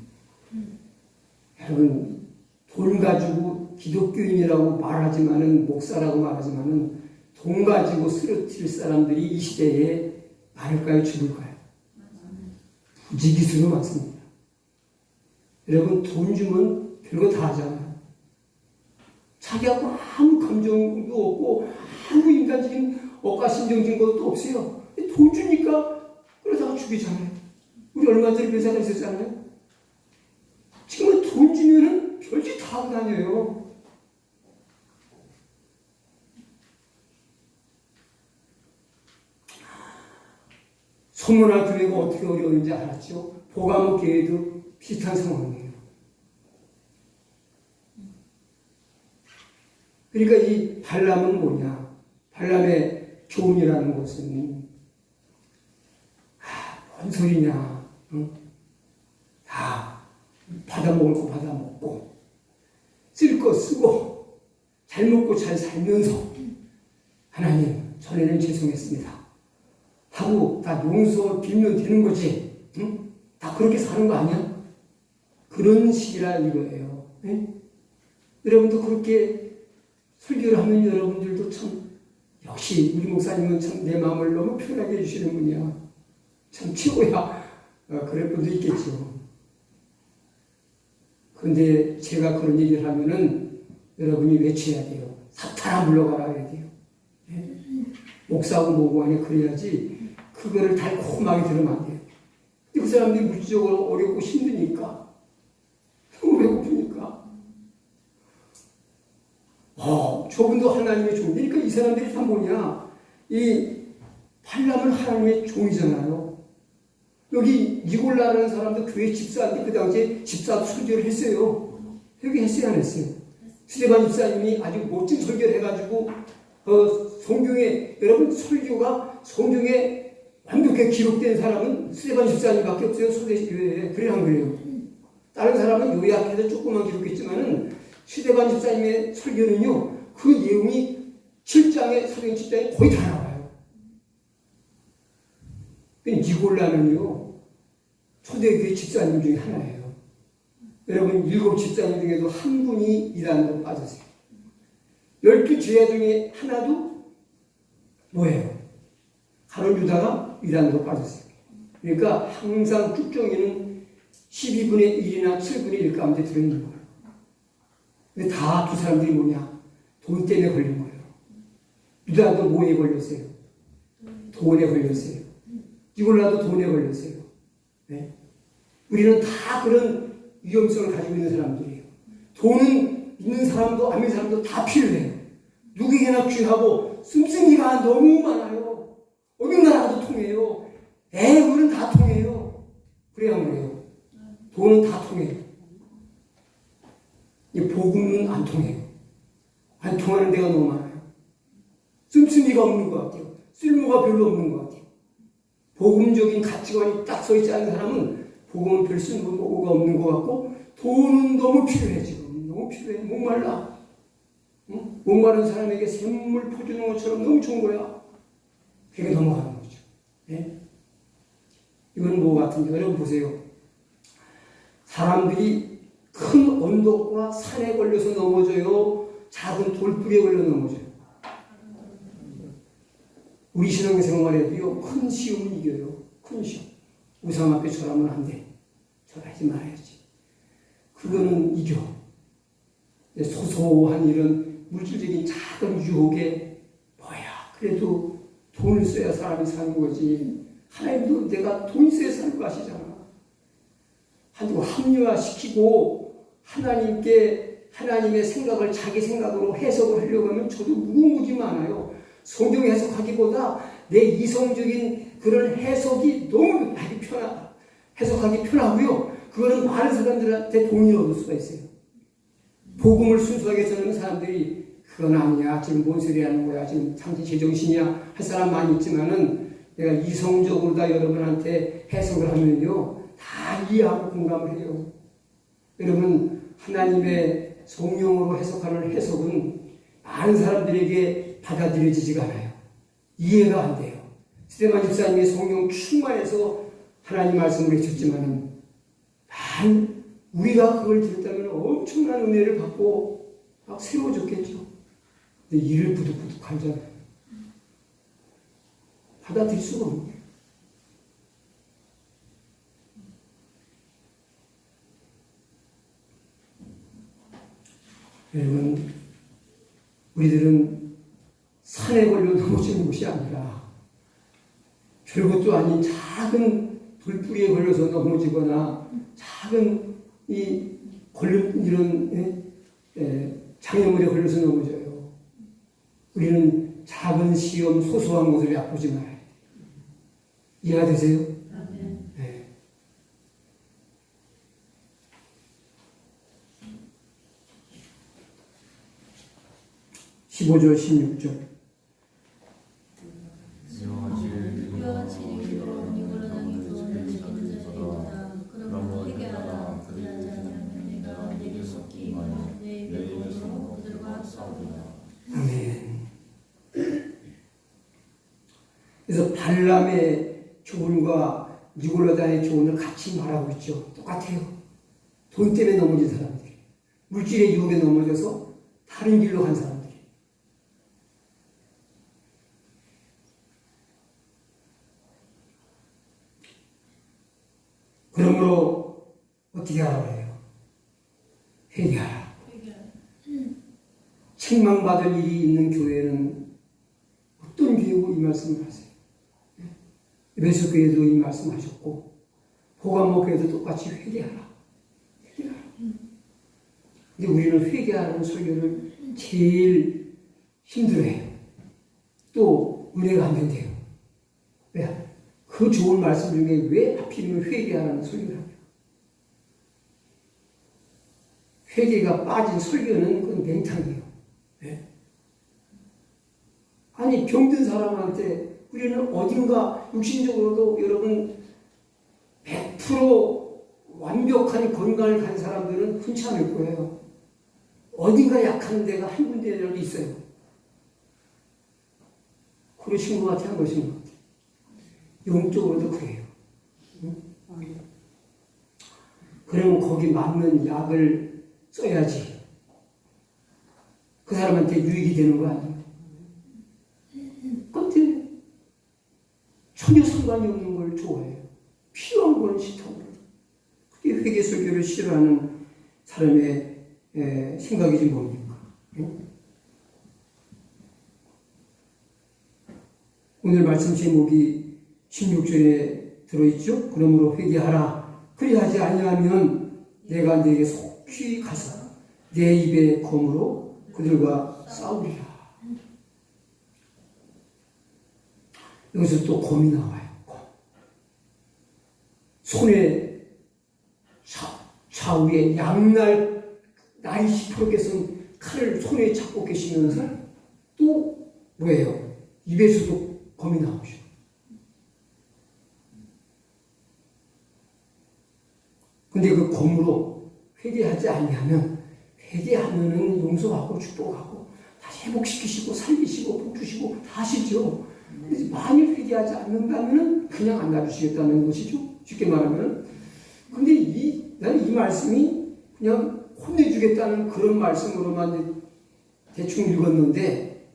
여러분, 돈 가지고 기독교인이라고 말하지만은, 목사라고 말하지만은, 돈 가지고 쓰러뜨릴 사람들이 이 시대에 많을까요, 적을까요? 부지기수로 많습니다. 여러분, 돈 주면 별거 다 하잖아요. 자기하고 아무 감정도 없고, 아무 인간적인 억가심정적인 것도 없어요. 돈 주니까 그러다가 죽이잖아요. 우리 얼마 전에 그런 사람 있었잖아요. 지금은 돈 주면은 별짓 다 하고 다녀요. 소문화 교회가 어떻게 어려운지 알았죠? 보가목 교회도 비슷한 상황이에요. 그러니까 이 발람은 뭐냐? 발람의 교훈이라는 것은 뭔 소리냐? 응? 다 받아먹을 거 받아먹고 쓸 거 쓰고 잘 먹고 잘 살면서 하나님 전에는 죄송했습니다 하고 다 용서 빌면 되는 거지. 응? 다 그렇게 사는 거 아니야? 그런 식이라 이거예요. 응? 여러분도 그렇게 설교를 하면 여러분들도 참 역시 우리 목사님은 참 내 마음을 너무 편하게 해주시는 분이야. 참 최고야. 그럴 분도 있겠죠. 근데 제가 그런 얘기를 하면은 여러분이 외쳐야 돼요. 사탄아 물러가라 해야 돼요. 네? 목사하고 뭐고 하냐 그래야지 그거를 달콤하게 들으면 안 돼요. 근데 그 사람들이 물질적으로 어렵고 힘드니까 너무 배고프니까 저분도 하나님의 종이니까 그러니까 이 사람들이 다 뭐냐 이 발람은 하나님의 종이잖아요. 여기 니골라라는 사람도 교회 집사인데 그 당시에 집사도 설교를 했어요. 회개했어요, 안 했어요? 스데반 집사님이 아주 멋진 설교를 해가지고 성경에 여러분 설교가 성경에 완벽하게 기록된 사람은 스데반 집사님밖에 없어요. 소대교회에. 그래 안 그래요? 다른 사람은 요약해서 조금만 기록했지만은 스데반 집사님의 설교는요 그 내용이 7장에 사도행 7장에 거의 다 나와요. 니골라는요 초대교회 집사님 중에 하나예요. 여러분 7 집사님 중에도 한 분이 이단으로 빠졌어요. 12 제자 중에 하나도 뭐예요? 가룟 유다가 이단으로 빠졌어요. 그러니까 항상 쭉정이는 12분의 1이나 7분의 1 가운데 들어있는 거예요. 근데 다 두 사람들이 뭐냐? 돈 때문에 걸린 거예요. 유다도 뭐에 걸렸어요? 돈에 걸렸어요. 니골라도 돈에 걸렸어요. 네? 우리는 다 그런 위험성을 가지고 있는 사람들이에요. 돈은 있는 사람도 안 있는 사람도 다 필요해요. 누구에게나 귀하고 씀씀이가 너무 많아요. 어느 나라도 통해요. 우리는 다 통해요. 그래야 그래요. 돈은 다 통해요. 복음은 안 통해요. 안 통하는 데가 너무 많아요. 씀씀이가 없는 것 같아요. 쓸모가 별로 없는 것 같아요. 복음적인 가치관이 딱 서 있지 않은 사람은 복음은 별 쓸모가 없는 것 같고 돈은 너무 필요해 지금. 너무 필요해. 목말라. 응? 목마른 사람에게 샘물 퍼주는 것처럼 너무 좋은 거야. 그게 넘어가는 거죠. 네? 이건 뭐 같은데 여러분 보세요. 사람들이 큰 언덕과 산에 걸려서 넘어져요? 작은 돌뿌리에 걸려 넘어져요? 우리 신앙생활에도요, 큰 시험은 이겨요. 큰 시험. 우상 앞에 절하면 안 돼. 절하지 말아야지. 그거는 이겨. 소소한 이런 물질적인 작은 유혹에 뭐야. 그래도 돈을 써야 사람이 사는 거지. 하나님도 내가 돈 써야 사는 거 아시잖아. 한두 합리화시키고 하나님께 하나님의 생각을 자기 생각으로 해석을 하려고 하면 저도 무궁무진 많아요. 성경 해석하기보다 내 이성적인 그런 해석이 너무 해석하기 편하고요. 그거는 많은 사람들한테 동의를 얻을 수가 있어요. 복음을 순수하게 전하는 사람들이 그건 아니야. 지금 뭔 소리 하는 거야. 지금 당신 제정신이야. 할 사람 많이 있지만은 내가 이성적으로 다 여러분한테 해석을 하면요. 다 이해하고 공감을 해요. 여러분, 하나님의 성령으로 해석하는 해석은 많은 사람들에게 받아들여지지가 않아요. 이해가 안 돼요. 스테반 집사님이 성령 충만해서 하나님 말씀을 해줬지만은 우리가 그걸 들었다면 엄청난 은혜를 받고 막 새로워졌겠죠. 근데 이를 부득부득 하잖아요. 받아들일 수가 없네요. 여러분, 우리들은 산에 걸려 넘어지는 것이 아니라 별것도 아닌 작은 돌뿌리에 걸려서 넘어지거나 작은 이런 장애물에 걸려서 넘어져요. 우리는 작은 시험, 소소한 것을 얕보지 말아야 돼요. 이해가 되세요? 네. 15절, 16절. 아멘. 그래서 발람의 교훈과 니골라다의 교훈을 같이 말하고 있죠. 똑같아요. 돈 때문에 넘어진 사람들이, 물질의 유혹에 넘어져서 다른 길로 간 사람들이. 그러므로 어떻게 하라고 해요? 회개하라. 책망받을 일이 있는 교회는 어떤 교회고 이 말씀을 하세요. 에베소 교회도 이 말씀하셨고 보감모 교회도 똑같이 회개하라. 회개하라. 근데 우리는 회개하는 설교를 제일 힘들어해요. 또 은혜가 안 된대요. 왜? 그 좋은 말씀 중에 왜 하필이면 회개하라는 설교를 합니까? 회개가 빠진 설교는 그건 맹탕이에요. 네? 아니 병든 사람한테 우리는 어딘가 육신적으로도 여러분 100% 완벽한 건강을 가진 사람들은 흔치 않을 거예요. 어딘가 약한 데가 한 군데라도 있어요. 그러신 것 같아요, 안 그러신 것 같아요. 영적으로도 그래요. 응? 그러면 거기 맞는 약을 써야지. 그 사람한테 유익이 되는 거 아니에요? 근데 전혀 상관이 없는 걸 좋아해요. 필요한 걸 싫다고. 그게 회개 설교를 싫어하는 사람의 생각이지 뭡니까? 응? 오늘 말씀 제목이 16절에 들어있죠? 그러므로 회개하라. 그리하지 아니하면 내가 네게 속히 가서 내 입의 검으로 그들과 싸우리라. 여기서 또 검이 나와요. 검. 손에 좌우에 양날 나이 10%께서는 칼을 손에 잡고 계시면서 또 뭐예요? 입에서도 검이 나오죠. 근데 그 검으로 회개하지 아니하면 회개하면은 용서하고 축복하고 다시 회복시키시고 살리시고 복 주시고 다 하시죠. 만일 회개하지 않는다면은 그냥 안 놔주시겠다는 것이죠. 쉽게 말하면. 근데 나는 이 말씀이 그냥 혼내주겠다는 그런 말씀으로만 대충 읽었는데,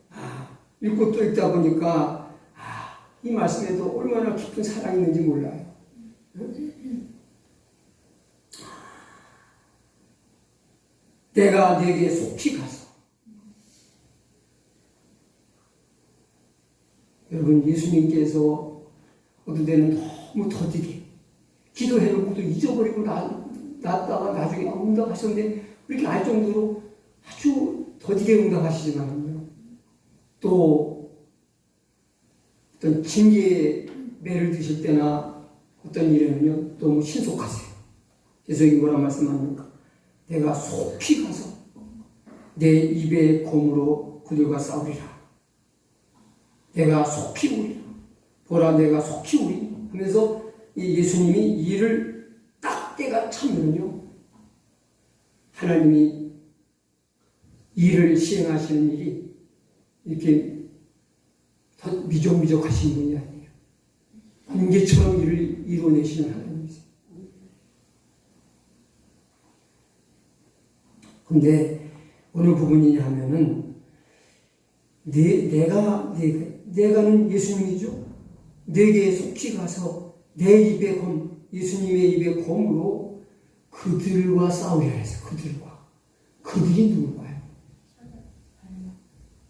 읽고 또 읽다 보니까, 이 말씀에도 얼마나 깊은 사랑이 있는지 몰라요. 내가 네게 속히 가서. 여러분, 예수님께서 어떤 때는 너무 더디게 기도해놓고도 잊어버리고 놨다가 나중에 응답하셨는데 이렇게 알 정도로 아주 더디게 응답하시지만요. 또 어떤 징계의 매를 드실 때나 어떤 일에는요 너무 신속하세요. 그래서 이게 뭐라 말씀합니까? 내가 속히 가서 내 입의 검으로 그들과 싸우리라. 내가 속히 우리라. 보라 내가 속히 우리 하면서 이 예수님이 일을 딱 때가 차면요 하나님이 일을 시행하시는 일이 이렇게 더 미적미적 하신 분이 아니에요. 번개처럼 일을 이루어내시는 하나님이세요. 근데 어느 부분이냐 하면은 내가는 예수님이죠. 내게 속히 가서 내 입의 검, 예수님의 입의 검으로 그들과 싸우려 해서 그들과. 그들이 누굴까요?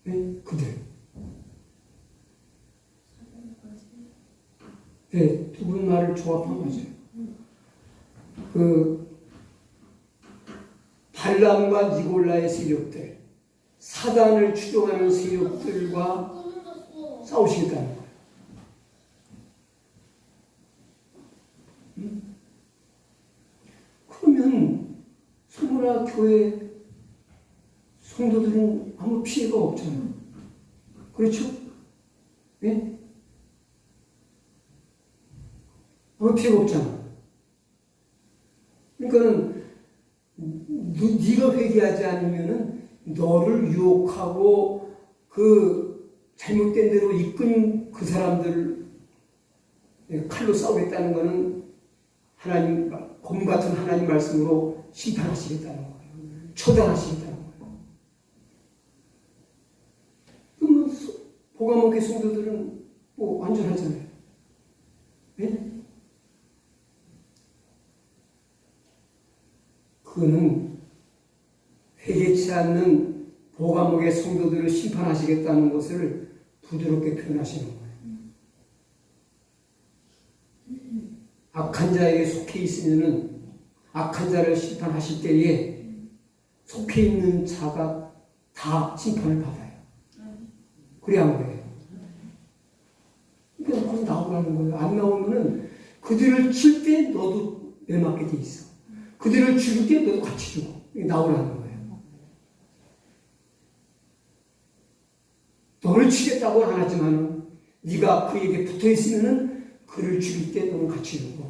네, 그들. 네, 두 분 말을 조합한 거죠. 발람과 니골라의 세력들, 사단을 추종하는 세력들과 싸우시겠다는 거예요. 그러면 소문화 교회 성도들은 아무 피해가 없잖아요. 그렇죠? 네? 아무 피해가 없잖아. 그러니까는 네가 회개하지 않으면은 너를 유혹하고 그 잘못된 대로 이끈 그 사람들 칼로 싸우겠다는 것은 하나님 검 같은 하나님 말씀으로 심판하시겠다는 거예요. 처단하시겠다는 거예요. 그러면 보감목회 성도들은 뭐 완전하잖아요. 네? 그는 회개치 않는 보감목의 성도들을 심판하시겠다는 것을 부드럽게 표현하시는 거예요. 악한 자에게 속해 있으면은 악한 자를 심판하실 때에 속해 있는 자가 다 심판을 받아요. 그래야 안 그래요. 그러니까 거기 나오라는 거예요. 안 나오면은 그들을 칠 때 너도 매맞게 돼 있어. 그들을 죽일 때 너도 같이 죽어. 나오라는 거예요. 너를 치겠다고 안 하지만 네가 그에게 붙어 있으면은 그를 죽일 때 너는 같이 죽어.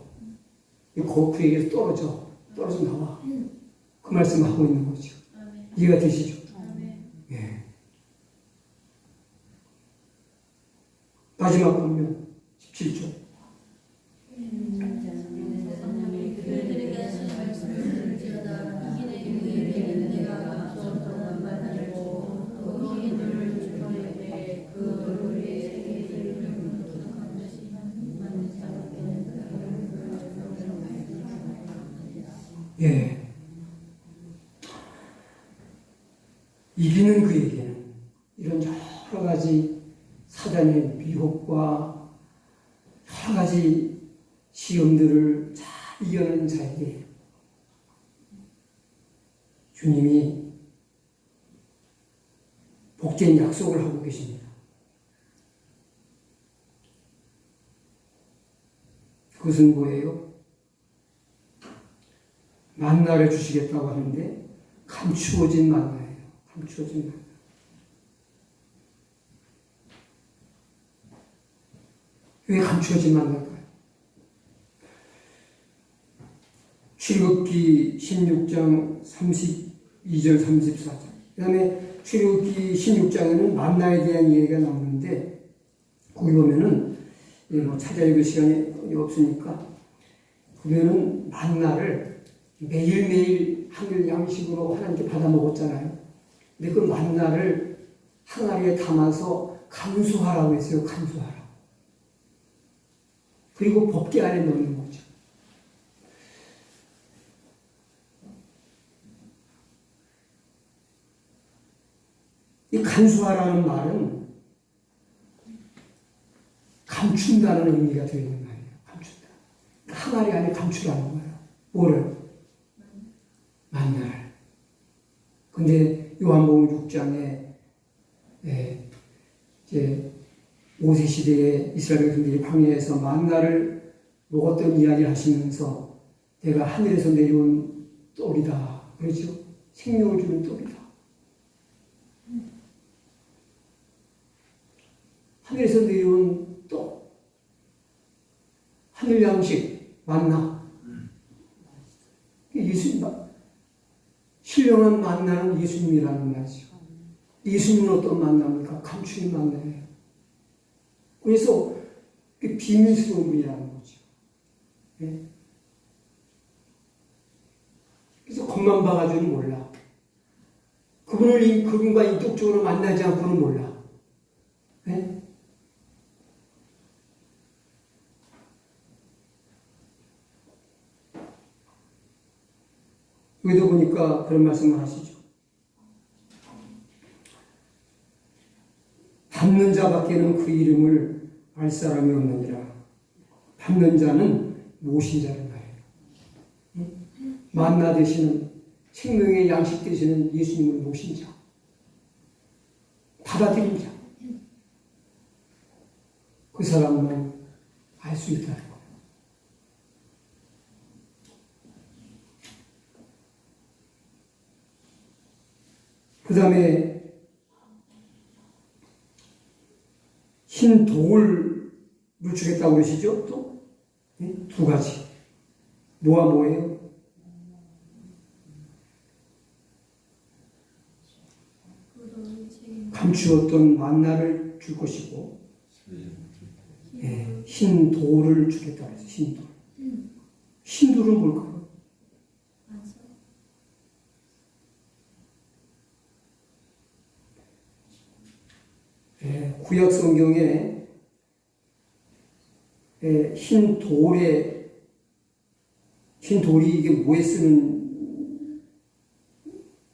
그에게서 떨어져 나와. 그 말씀을 하고 있는 거죠. 이해가 되시죠? 예. 마지막 보면 17절. 예. 이기는 그에게는 이런 여러 가지 사단의 미혹과 여러 가지 시험들을 잘 이겨낸 자에게 주님이 복된 약속을 하고 계십니다. 그것은 뭐예요? 만나를 주시겠다고 하는데 감추어진 만나예요. 감추어진 만나. 왜 감추어진 만나일까요? 출애굽기 16장 32절 34절 그 다음에 출애굽기 16장에는 만나에 대한 이야기가 나오는데 거기 보면은 뭐 찾아 읽을 시간이 없으니까 보면은 만나를 매일매일 하늘 양식으로 하나님께 받아 먹었잖아요. 근데 그 만나를 항아리에 담아서 간수하라고 했어요. 간수하라. 그리고 법궤 안에 넣는 거죠. 이 간수하라는 말은 감춘다는 의미가 되어 있는 말이에요. 감춘다. 항아리 안에 감추라는 거예요. 뭐를? 만나를. 근데 요한복음 6장에 이제 모세 시대에 이스라엘 백성들이 광야에서 만나를 먹었던 이야기를 하시면서 내가 하늘에서 내려온 떡이다. 그렇죠? 생명을 주는 떡이다. 양식, 만나. 신령한 만나는 예수님이라는 말이죠. 예수님은 어떤 만남입니까? 감추인 만남이에요. 그래서 비밀스러운 분이라는 거죠. 예? 그래서 겉만 봐가지고는 몰라. 그분과 인격적으로 만나지 않고는 몰라. 예? 여기도 보니까 그런 말씀을 하시죠. 받는 자밖에는 그 이름을 알 사람이 없느니라. 받는 자는 모신 자를 말해요. 만나 되시는 생명의 양식 되시는 예수님을 모신 자, 받아들인 자, 그 사람만 알 수 있다는 거예요. 그 다음에 흰 돌을 주겠다고 그러시죠? 또? 두 가지. 뭐와 뭐예요? 감추었던 만나를 줄 것이고, 흰 돌을 주겠다고 해서 흰 돌. 흰 돌은 뭘까요? 구약 성경에 흰 돌이 이게 뭐에 쓰는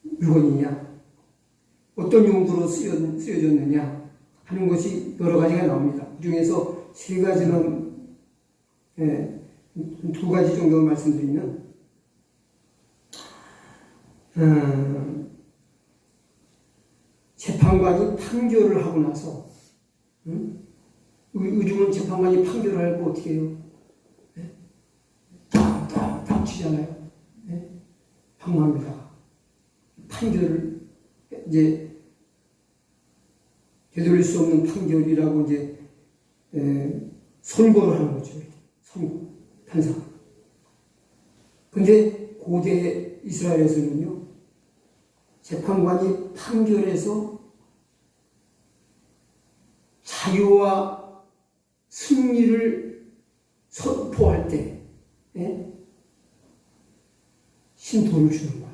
물건이냐, 어떤 용도로 쓰여졌느냐 하는 것이 여러 가지가 나옵니다. 그 중에서 세 가지는, 두 가지 정도 말씀드리면, 재판관이 판결을 하고 나서, 요즘은 재판관이 판결을 하고 어떻게 해요? 땅 치잖아요. 방망이다가 판결을 이제 되돌릴 수 없는 판결이라고 이제 선고를 하는 거죠. 선고, 판사. 근데 고대 이스라엘에서는요, 재판관이 판결에서 자유와 승리를 선포할 때 신도를 주는 거예요.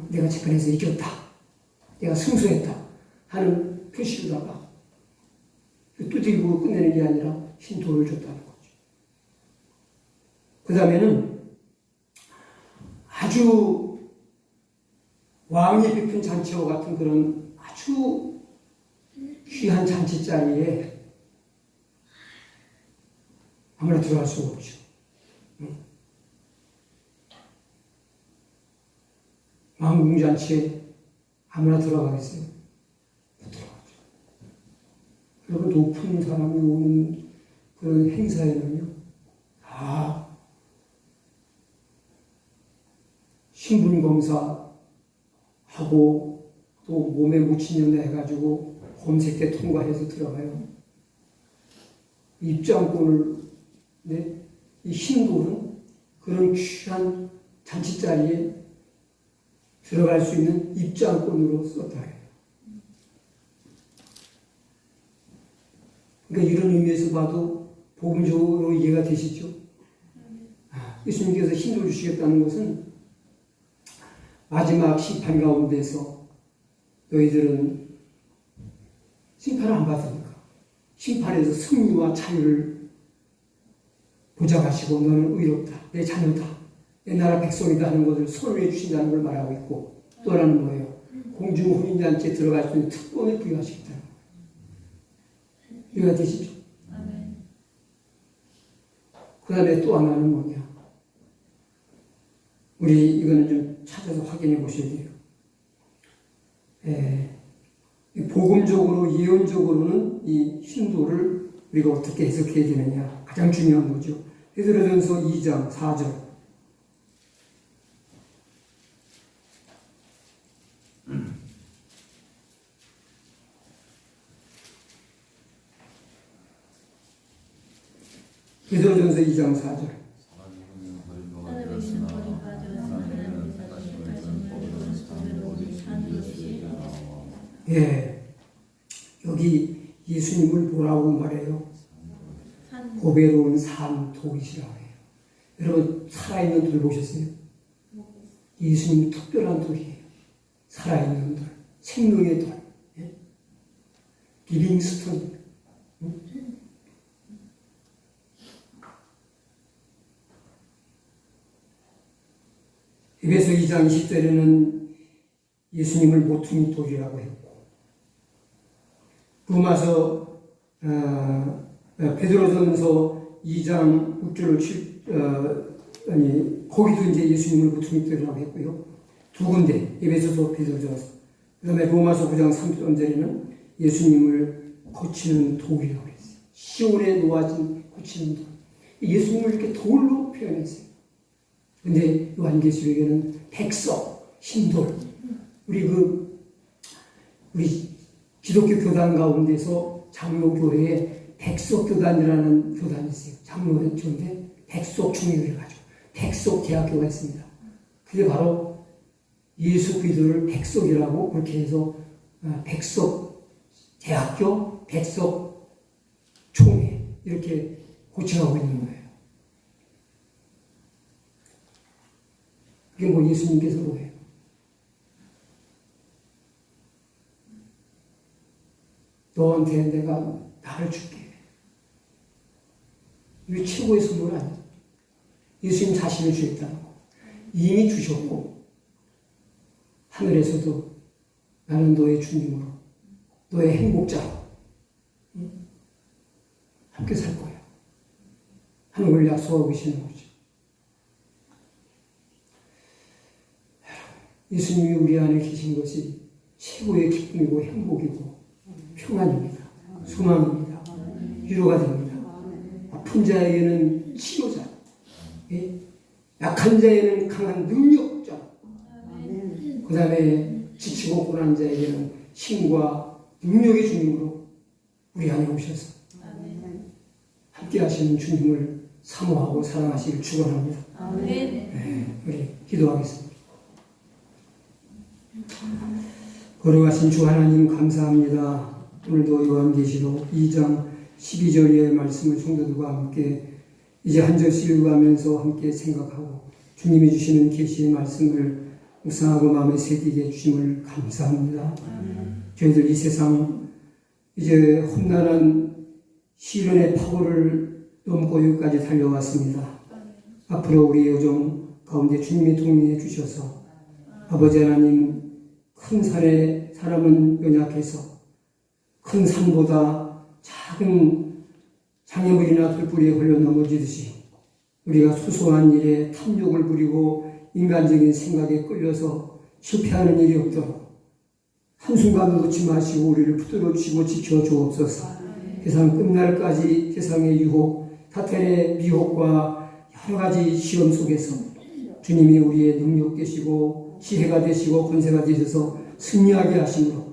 내가 재판에서 이겼다, 내가 승소했다 하는 표시로다가 두드리고 끝내는 게 아니라 신도를 줬다는 거죠. 그 다음에는 아주 왕이 베푼 잔치와 같은 그런 아주 귀한 잔치 자리에 아무나 들어갈 수가 없죠. 왕궁잔치에 아무나 들어가겠어요? 못 들어가죠. 그리고 높은 사람이 오는 그런 행사에는요, 다 신분검사 하고 또 몸에 묻힌 연애 해가지고 검색대 통과해서 들어가요. 입장권을, 이 신도는 그런 귀한 잔치자리에 들어갈 수 있는 입장권으로 썼다 해요. 그러니까 이런 의미에서 봐도 복음적으로 이해가 되시죠? 예수님께서 신도를 주시겠다는 것은 마지막 심판 가운데서 너희들은 심판을 안 받으니까 심판에서 승리와 자유를 보장하시고 너는 의롭다, 내 자녀다, 내 나라 백성이다 하는 것을 선언해 주신다는 걸 말하고 있고, 또 하나는 뭐예요? 공중 혼인잔치에 들어갈 수 있는 특권을 부여하시겠다는 거예요. 이해가 되시죠? 그 다음에 또 하나는 뭐냐? 우리 이거는 좀 찾아서 확인해 보셔야 돼요. 복음적으로, 예언적으로는 이 신도를 우리가 어떻게 해석해야 되느냐, 가장 중요한 거죠. 베드로전서 2장 4절. 베드로전서 2장 4절. 사람은 버림받아 되었으나 하나님은 택하심을 준 법으로 산 우리 주님이 나와. 예, 여기 예수님을 뭐라고 말해요? 보배로운 산 돌이시라고 해요. 여러분 살아있는 돌 보셨어요? 예수님 특별한 돌이에요. 살아있는 돌, 생명의 돌, 예? 리빙스톤. 에베소 2장 20절에는 예수님을 모퉁이 돌이라고 했고, 로마서 베드로전서 2장 6절을 거기도 이제 예수님을 모퉁이 돌이라고 했고요. 두 군데 에베소서 베드로전서, 그다음에 로마서 9장 3절에는 예수님을 고치는 돌이라고 했어요. 시온에 놓아진 고치는 돌. 예수님을 이렇게 돌로 표현했어요. 근데 요한계시록에는 백석, 흰돌. 우리 기독교 교단 가운데서 장로교회에 백석교단이라는 교단이 있어요. 장로교인데 백석중교회 가지고 백석대학교가 있습니다. 그게 바로 예수 그리스도를 백석이라고 그렇게 해서 백석대학교, 백석총회 이렇게 고칭하고 있는 거예요. 그게 뭐 예수님께서 뭐예요? 너한테 내가 나를 줄게. 이게 최고의 선물 아니야? 예수님 자신을 주겠다는 거. 이미 주셨고, 하늘에서도 나는 너의 주님으로, 너의 행복자로 함께 살 거야 하는 걸 약속하고 계시는 거죠. 예수님이 우리 안에 계신 것이 최고의 기쁨이고 행복이고 평안입니다. 소망입니다. 위로가 됩니다. 아픈 자에게는 치료자, 약한 자에는 강한 능력자, 그 다음에 지치고 고난 자에게는 힘과 능력의 주님으로 우리 안에 오셔서 함께 하시는 주님을 사모하고 사랑하시길 축원합니다. 네, 우리 기도하겠습니다. 거룩하신 주 하나님 감사합니다. 오늘도 요한계시록 2장 12절의 말씀을 성도들과 함께 이제 한 절씩 읽어가면서 함께 생각하고 주님이 주시는 계시의 말씀을 묵상하고 마음에 새기게 해주심을 감사합니다. 저희들 이 세상 이제 험난한 시련의 파고를 넘고 여기까지 달려왔습니다. 앞으로 우리 여정 가운데 주님이 동행해 주셔서 아버지 하나님 큰 산에 사람은 연약해서 큰 산보다 작은 장애물이나 돌뿌리에 걸려 넘어지듯이 우리가 소소한 일에 탐욕을 부리고 인간적인 생각에 끌려서 실패하는 일이 없도록 한순간 놓지 마시고 우리를 붙들어 주시고 지켜 주옵소서. 세상 끝날까지 세상의 유혹, 사탄의 미혹과 여러 가지 시험 속에서 주님이 우리의 능력 되시고 지혜가 되시고 권세가 되셔서 승리하게 하심으로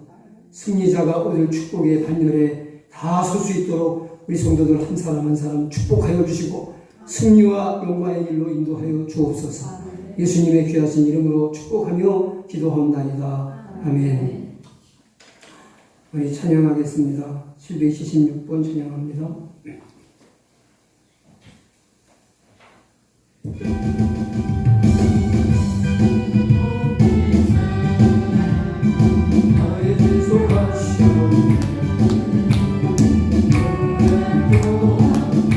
승리자가 얻을 축복의 반열에 다 설 수 있도록 우리 성도들 한 사람 한 사람 축복하여 주시고 승리와 영광의 길로 인도하여 주옵소서. 예수님의 귀하신 이름으로 축복하며 기도하옵나이다. 아멘. 우리 찬양하겠습니다. 776번 찬양합니다.